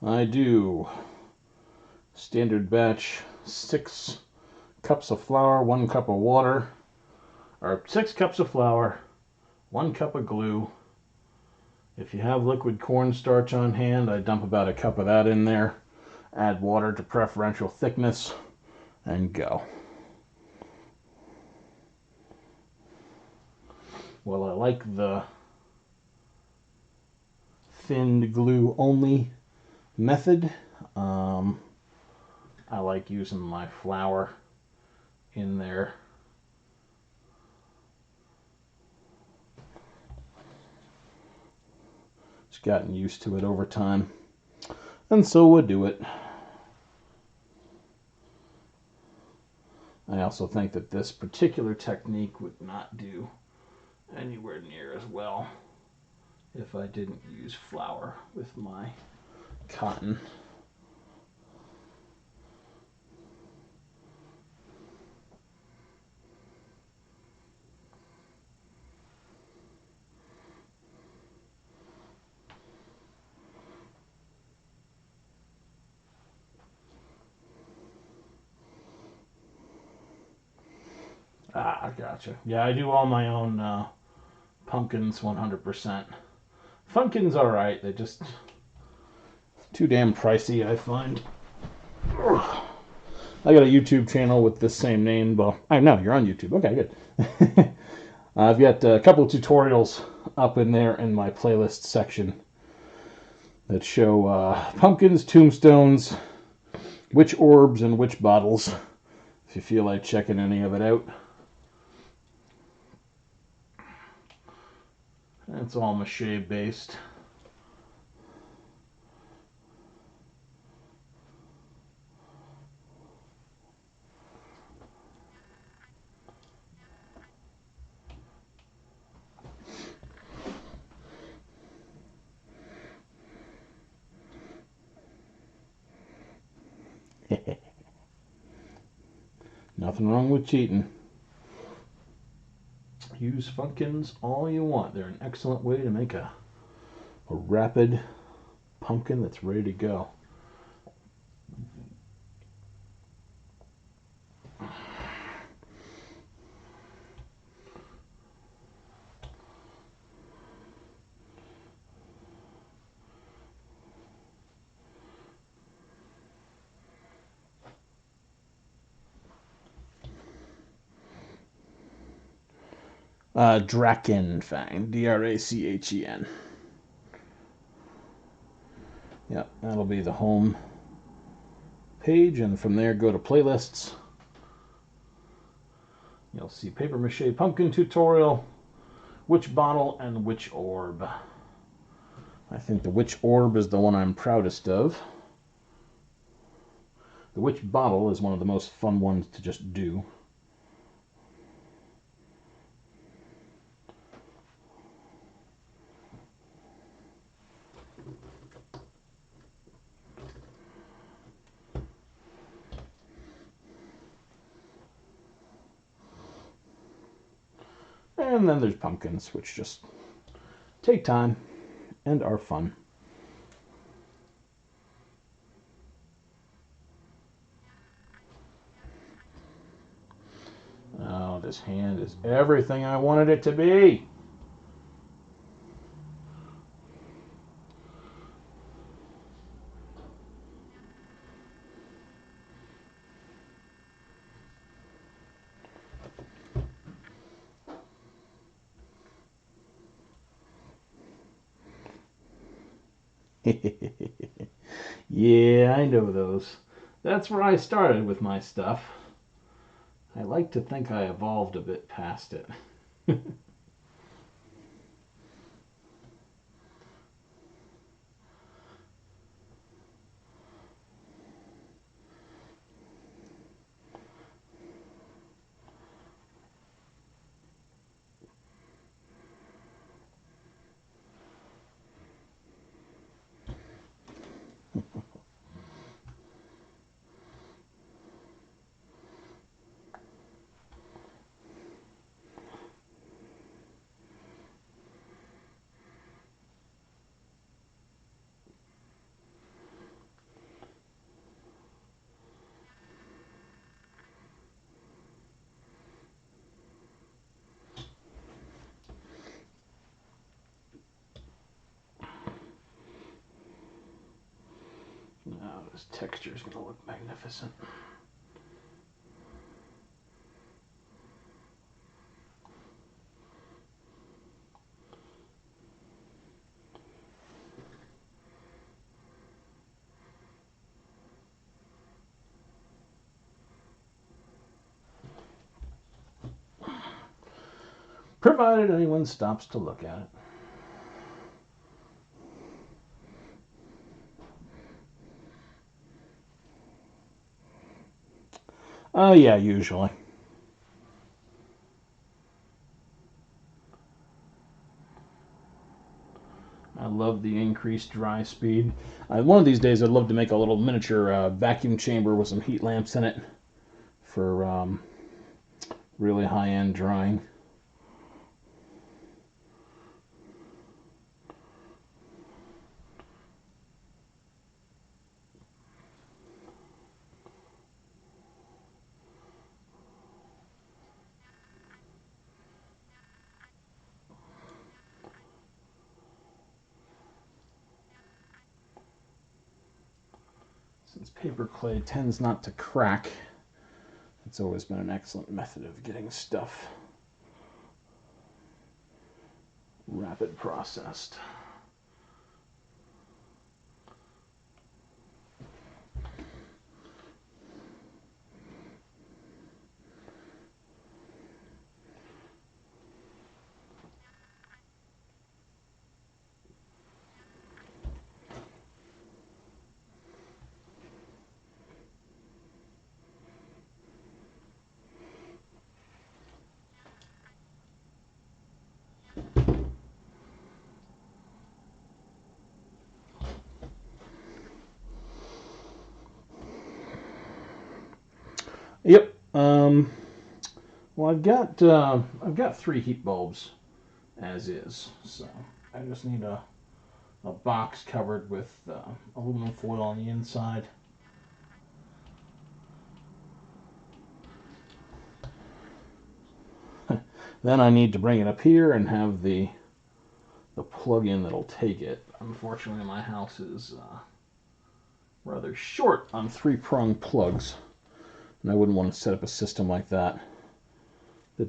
I do standard batch 6 cups of flour, 1 cup of water, or 6 cups of flour, 1 cup of glue. If you have liquid cornstarch on hand, I dump about a cup of that in there, add water to preferential thickness, and go. Well, I like the thinned glue only method. I like using my flour in there. Just gotten used to it over time, and so we'll do it. I also think that this particular technique would not do anywhere near as well if I didn't use flour with my cotton. Ah, gotcha. Yeah, I do all my own pumpkins 100%. Pumpkins alright, they're just too damn pricey, I find. Ugh. I got a YouTube channel with the same name. Well, I know you're on YouTube. Okay, good. I've got a couple of tutorials up in there in my playlist section that show pumpkins, tombstones, witch orbs, and witch bottles, if you feel like checking any of it out. It's all mache based. Nothing wrong with cheating. Use pumpkins all you want. They're an excellent way to make a rapid pumpkin that's ready to go. Drakenfang, Drachen. Yep, that'll be the home page, and from there go to playlists. You'll see paper mache pumpkin tutorial, witch bottle, and witch orb. I think the witch orb is the one I'm proudest of. The witch bottle is one of the most fun ones to just do. And then there's pumpkins, which just take time and are fun. Oh, this hand is everything I wanted it to be. Yeah, I know those. That's where I started with my stuff. I like to think I evolved a bit past it. Now this texture is going to look magnificent. Provided anyone stops to look at it. Oh, yeah, usually. I love the increased dry speed. One of these days, I'd love to make a little miniature vacuum chamber with some heat lamps in it for really high-end drying. Since paper clay tends not to crack, it's always been an excellent method of getting stuff rapid processed. Yep. Well, I've got 3 heat bulbs as is, so I just need a box covered with aluminum foil on the inside. Then I need to bring it up here and have the plug-in that'll take it. Unfortunately, my house is rather short on 3-prong plugs, and I wouldn't want to set up a system like that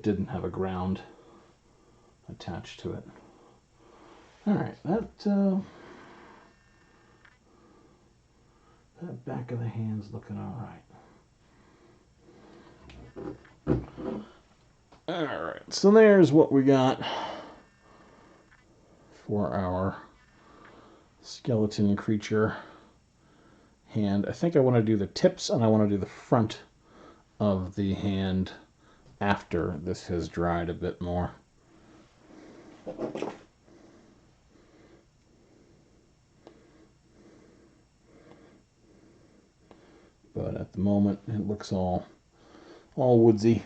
didn't have a ground attached to it. All right, that back of the hand's looking all right. All right, so there's what we got for our skeleton creature hand. I think I want to do the tips and I want to do the front of the hand after this has dried a bit more. But at the moment it looks all woodsy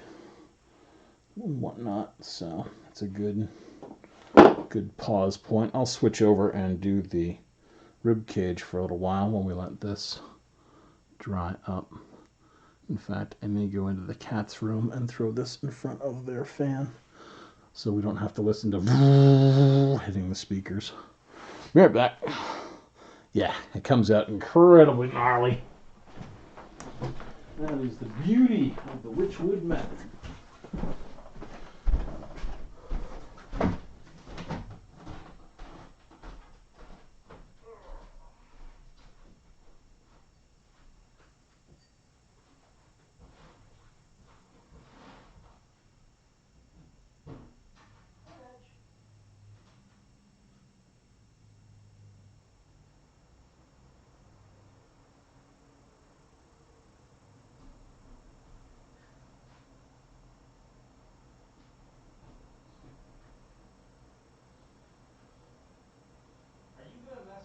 and whatnot, so That's a good pause point. I'll switch over and do the rib cage for a little while when we let this dry up. In fact, I may go into the cat's room and throw this in front of their fan so we don't have to listen to hitting the speakers. Be right back. Yeah, it comes out incredibly gnarly. That is the beauty of the witchwood method.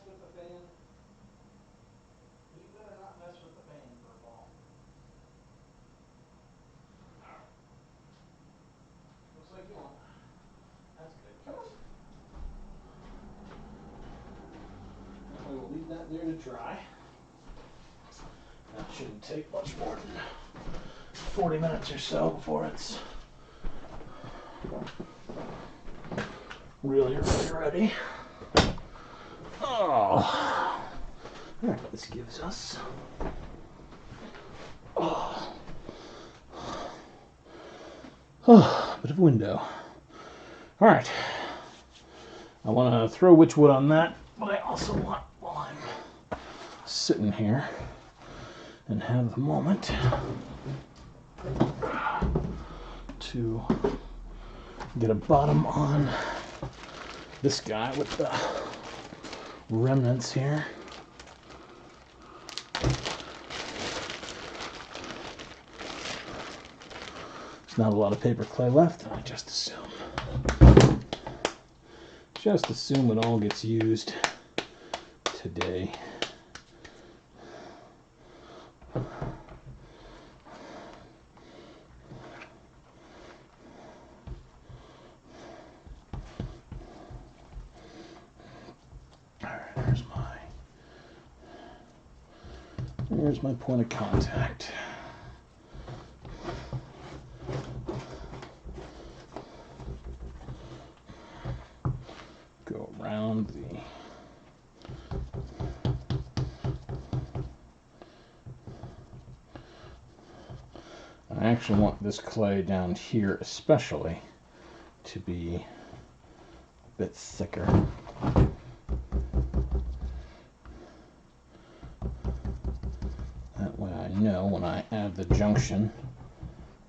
With the fan, you better not mess with the fan for a ball. Looks like you won't. That's good. Come on. And we will leave that there to dry. That shouldn't take much more than 40 minutes or so before it's really ready. Oh, this gives us a bit of a window. All right, I want to throw witchwood on that, but I also want, while I'm sitting here and have the moment, to get a bottom on this guy with the remnants here. There's not a lot of paper clay left, and I just assume it all gets used today. Here's my point of contact. Go around the I actually want this clay down here especially to be a bit thicker. That way I know when I add the junction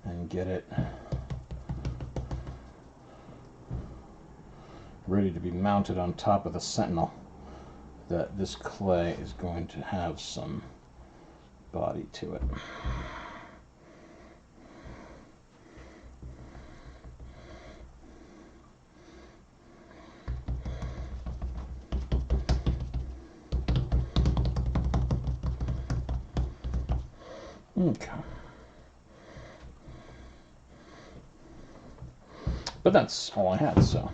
and get it ready to be mounted on top of the sentinel, that this clay is going to have some body to it. Okay. But that's all I had, so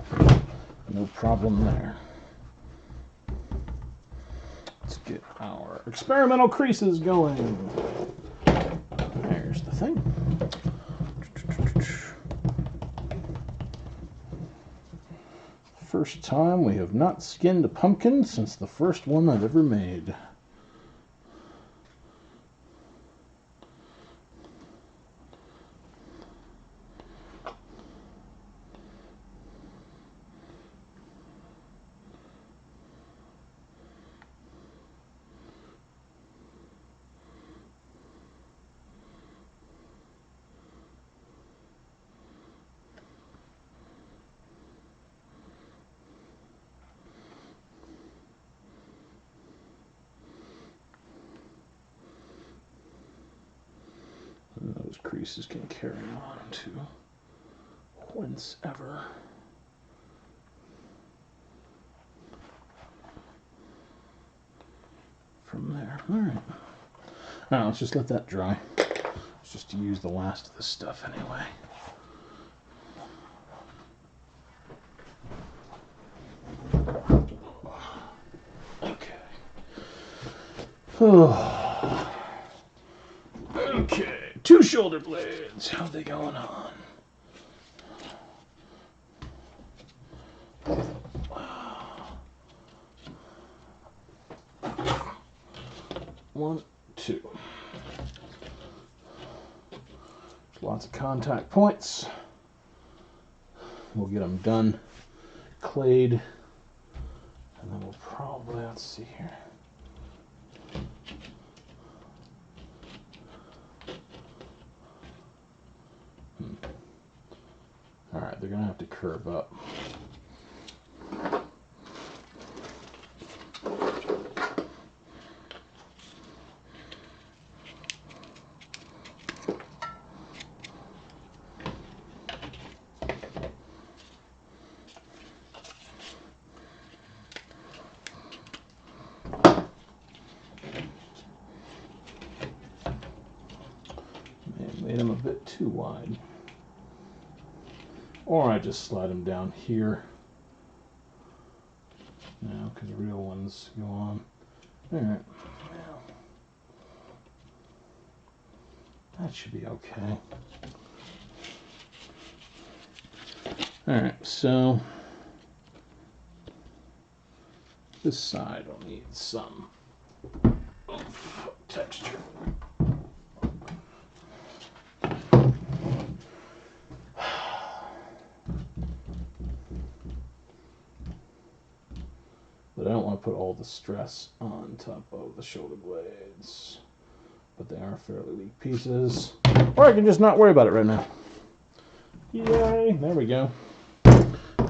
no problem there. Let's get our experimental creases going. There's the thing. First time we have not skinned a pumpkin since the first one I've ever made. Those creases can carry on to whencever. From there. Alright. Now let's just let that dry. It's just to use the last of this stuff anyway. Okay, 2 shoulder blades. How they going on? One, two. There's lots of contact points. We'll get them done, clayed, and then we'll probably, let's see here. All right, they're gonna have to curve up. Made them a bit too wide. Or I just slide them down here now because the real ones go on. All right, now that should be okay. All right, so this side will need some texture. But I don't want to put all the stress on top of the shoulder blades. But they are fairly weak pieces. Or I can just not worry about it right now. Yay, there we go.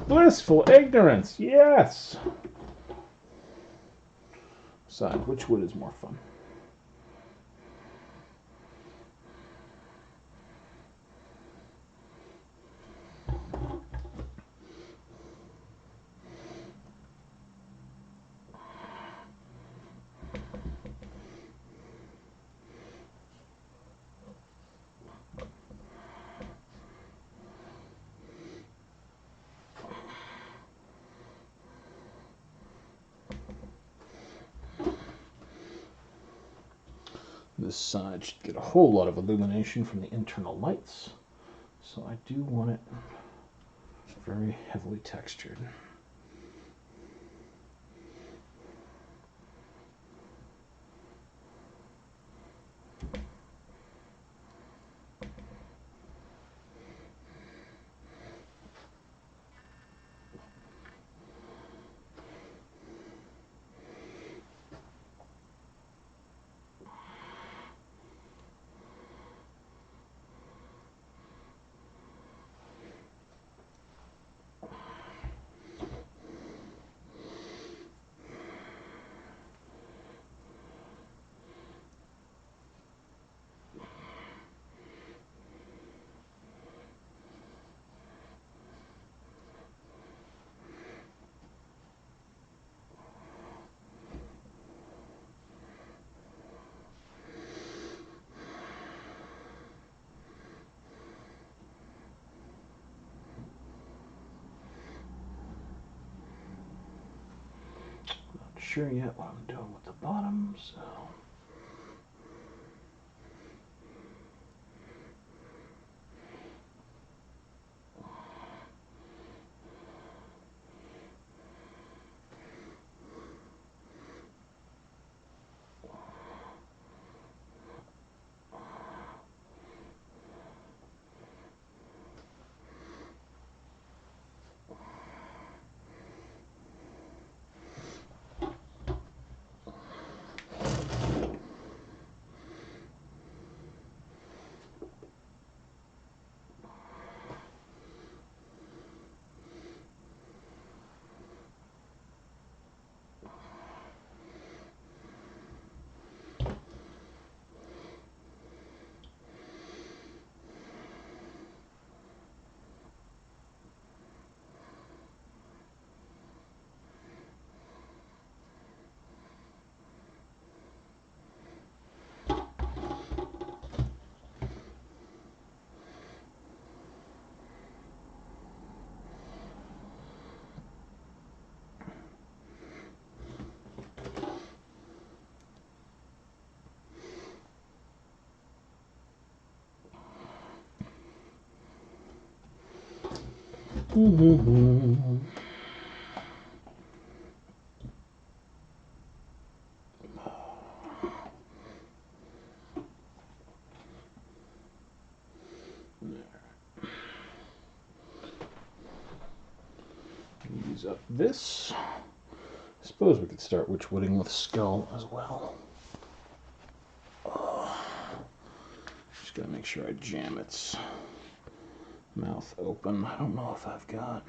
Blissful ignorance, yes! Decide which wood is more fun. This side should get a whole lot of illumination from the internal lights. So I do want it very heavily textured. Not sure yet what I'm doing with the bottom, so. Mm-hmm. Use up this. I suppose we could start witchwooding with skull as well. Just gotta make sure I jam its mouth open. I don't know if I've got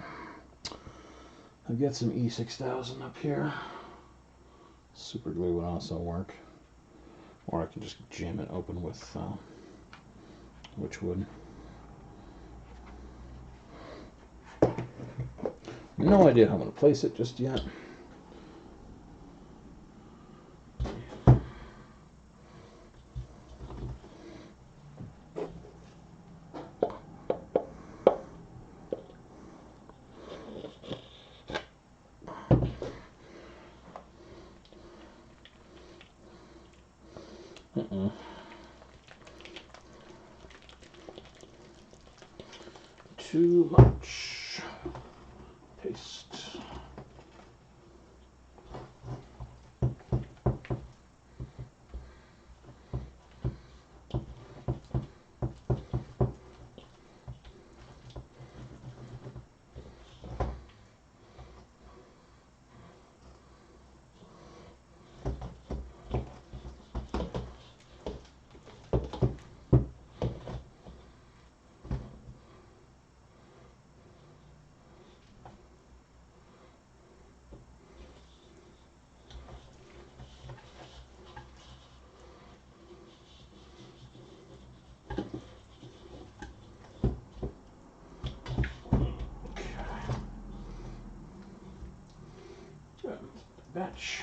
some E6000 up here. Super glue would also work. Or I can just jam it open with witchwood. No idea how I'm going to place it just yet. Too much paste. Batch.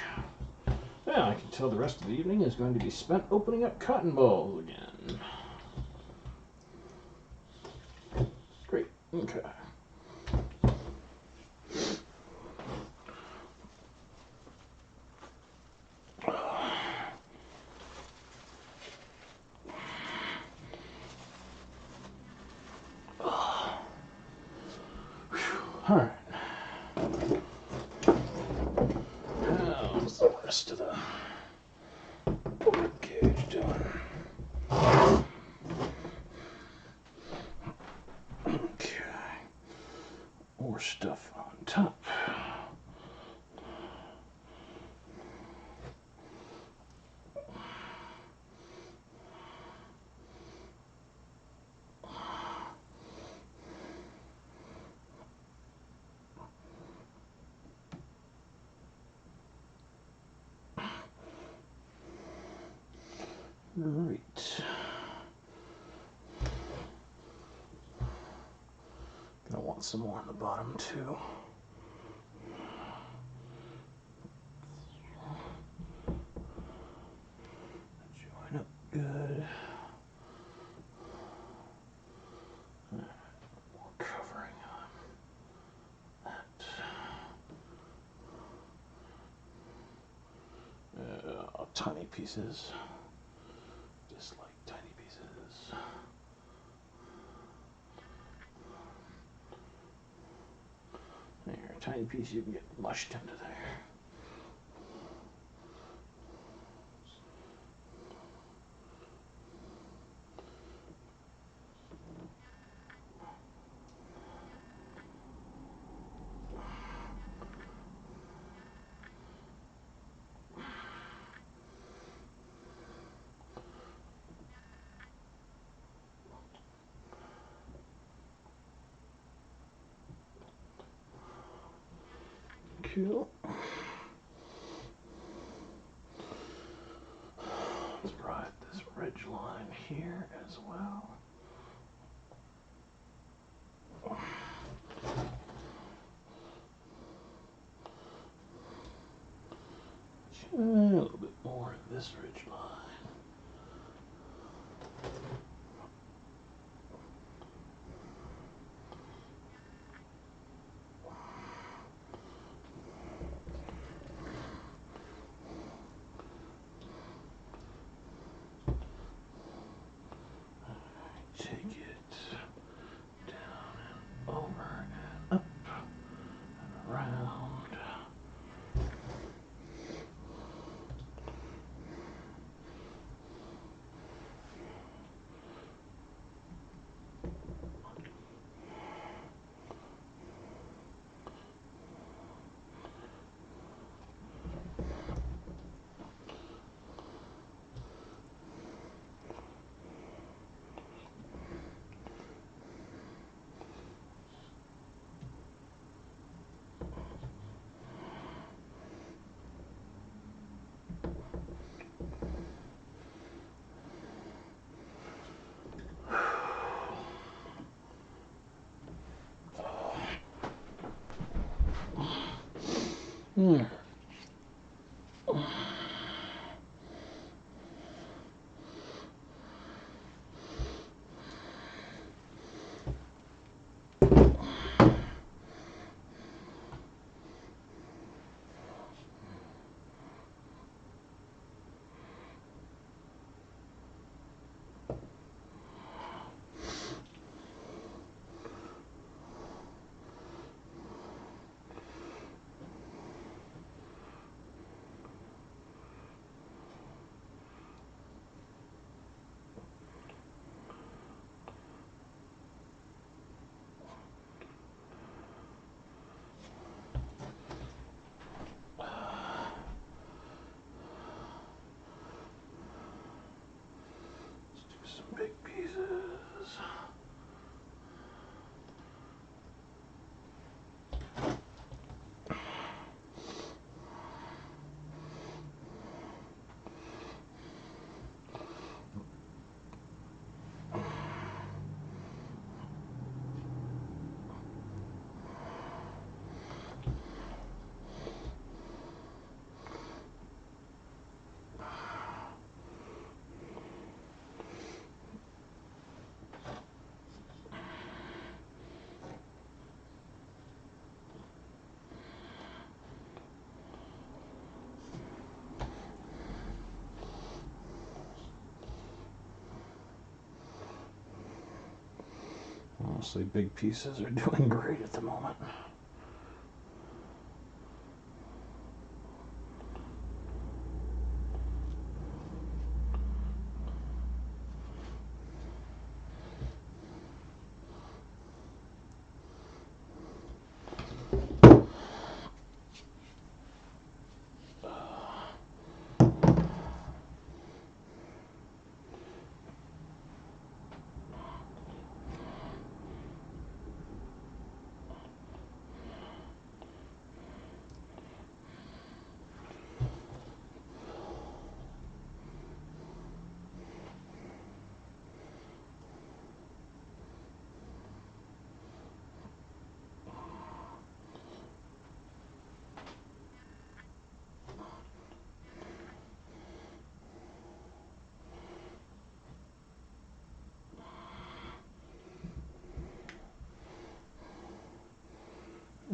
Now I can tell the rest of the evening is going to be spent opening up cotton balls again. Great. Okay. All right. How's the rest of the cage doing? Okay. More stuff on top. Right. Gonna want some more on the bottom too. Join up good. More covering on that. Tiny pieces. Just like tiny pieces. There, a tiny piece you can get mushed into there. Cool. Let's ride this ridge line here as well. A little bit more in this ridge line. Take it down and over and up. Hmm. Some big pieces. Honestly, big pieces are doing great at the moment.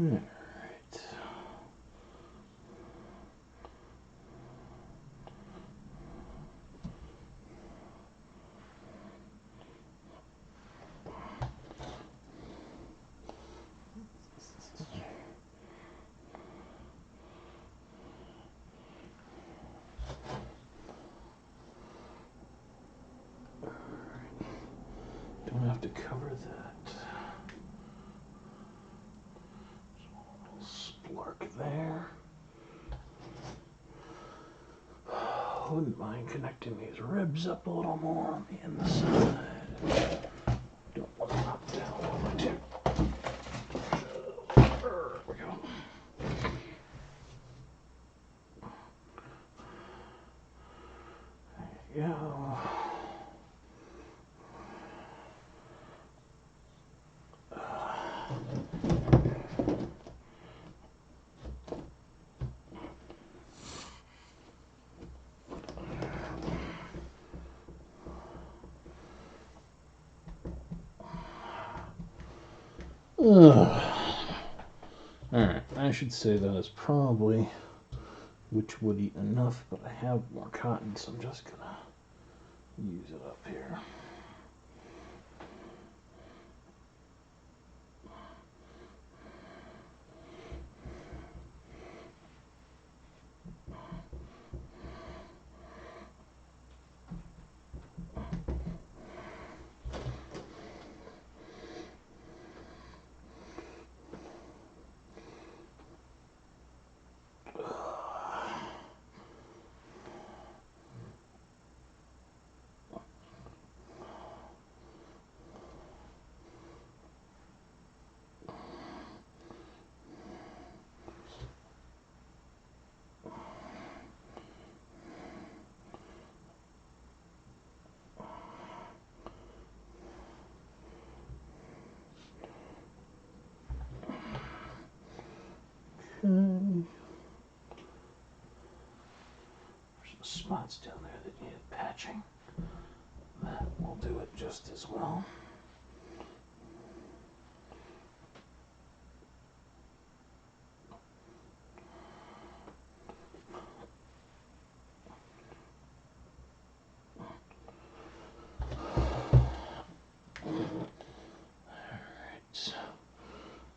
Alright. Don't have to cover that. Splurk there. Wouldn't mind connecting these ribs up a little more on the inside. Don't want them up down a little too. There we go. There you go. Alright, I should say that is probably which would eat enough, but I have more cotton, so I'm just gonna use it up here. Okay. spots down there that need patching. That will do it just as well.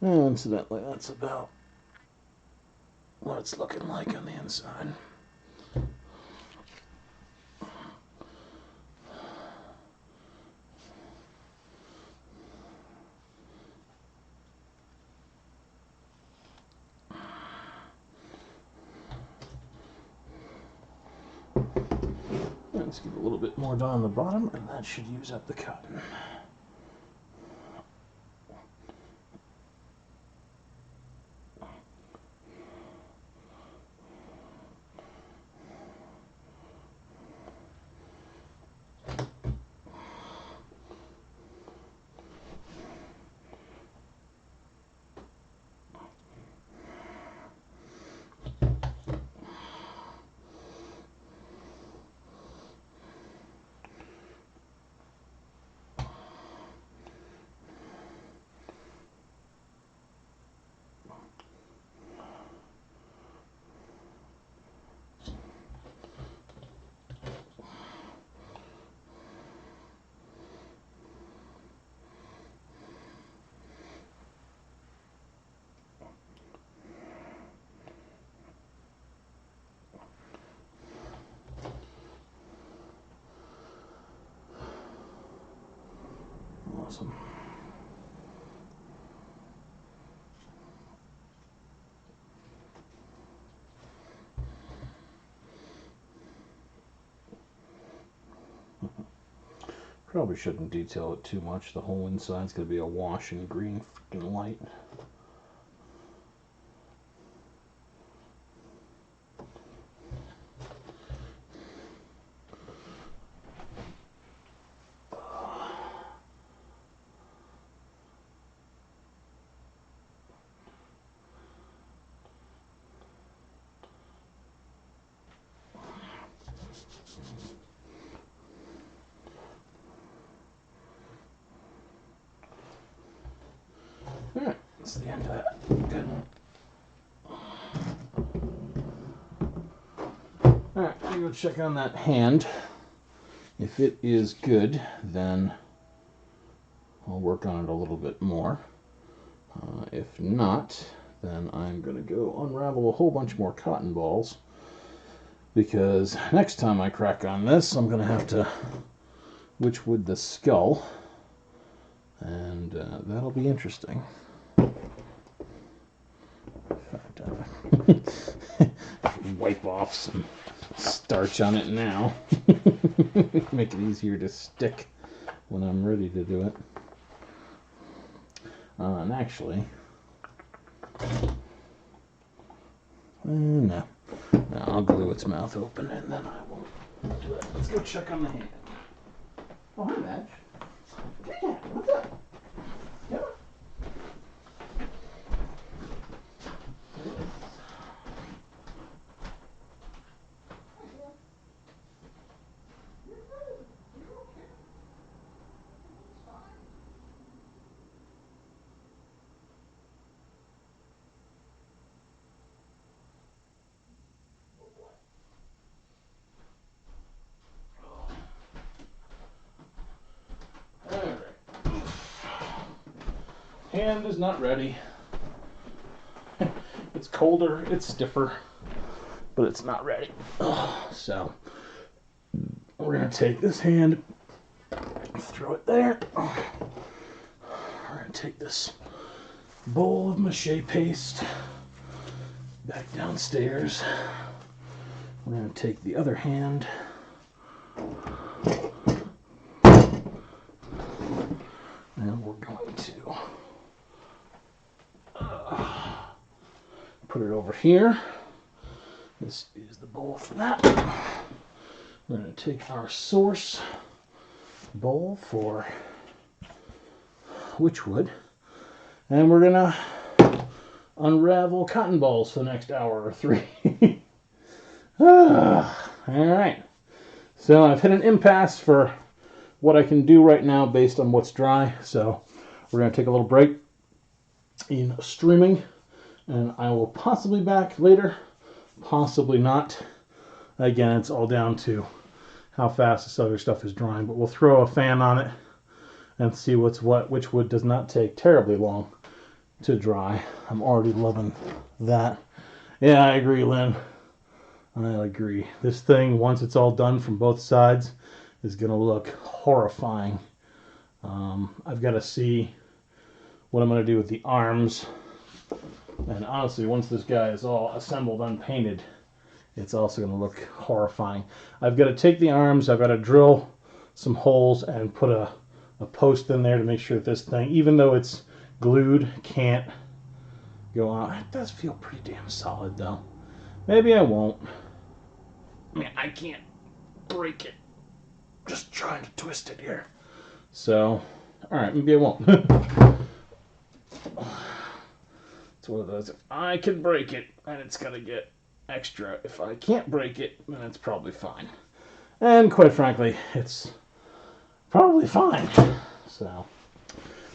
And incidentally, that's about what it's looking like on the inside. Let's give a little bit more down the bottom, and that should use up the cotton. Awesome. Probably shouldn't detail it too much. The whole inside's going to be a wash in green freaking light. Alright, that's the end of that. Good. Alright, I'm going to check on that hand. If it is good, then I'll work on it a little bit more. If not, then I'm going to go unravel a whole bunch more cotton balls, because next time I crack on this, I'm going to have to witchwood the skull, and that'll be interesting. Wipe off some starch on it now. Make it easier to stick when I'm ready to do it. And actually, no, I'll glue its mouth open and then I will do it. Let's go check on the hand. Oh, hi, Madge. Yeah, what's up? Yeah. Hand is not ready. It's colder, it's stiffer, but it's not ready. So we're going to take this hand, throw it there. We're going to take this bowl of mache paste back downstairs. We're going to take the other hand, and we're going to put it over here. This is the bowl for that. We're going to take our source bowl for witchwood, and we're going to unravel cotton balls for the next hour or three. All right. So I've hit an impasse for what I can do right now based on what's dry. So we're going to take a little break in streaming, and I will possibly back later, possibly not. Again, it's all down to how fast this other stuff is drying, but we'll throw a fan on it and see what's what, which wood does not take terribly long to dry. I'm already loving that. Yeah, I agree, Lynn. I agree. This thing, once it's all done from both sides, is going to look horrifying. I've got to see what I'm going to do with the arms. And honestly, once this guy is all assembled, unpainted, it's also going to look horrifying. I've got to take the arms, I've got to drill some holes and put a post in there to make sure that this thing, even though it's glued, can't go on. It does feel pretty damn solid though. Maybe I won't. I mean, I can't break it. Just trying to twist it here. So, alright, maybe I won't. It's one of those, if I can break it, then it's going to get extra. If I can't break it, then it's probably fine. And quite frankly, it's probably fine. So,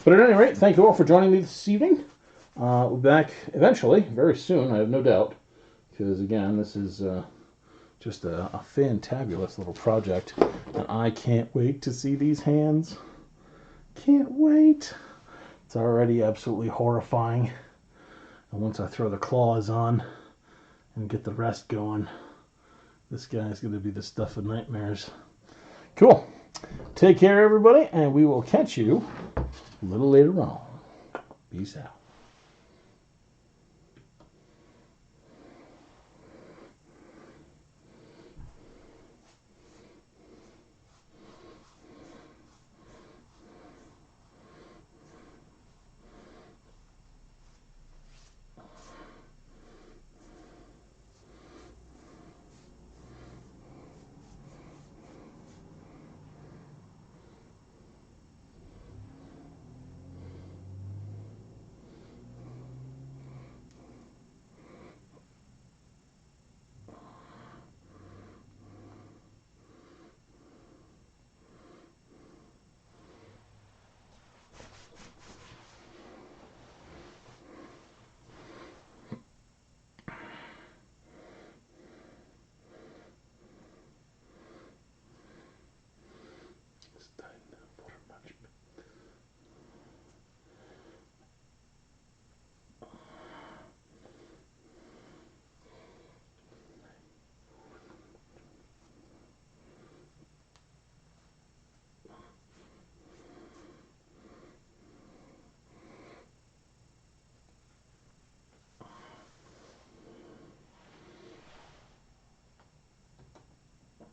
but at any rate, thank you all for joining me this evening. We'll be back eventually, very soon, I have no doubt. Because again, this is just a fantabulous little project. And I can't wait to see these hands. Can't wait. It's already absolutely horrifying. And once I throw the claws on and get the rest going, this guy's going to be the stuff of nightmares. Cool. Take care, everybody, and we will catch you a little later on. Peace out.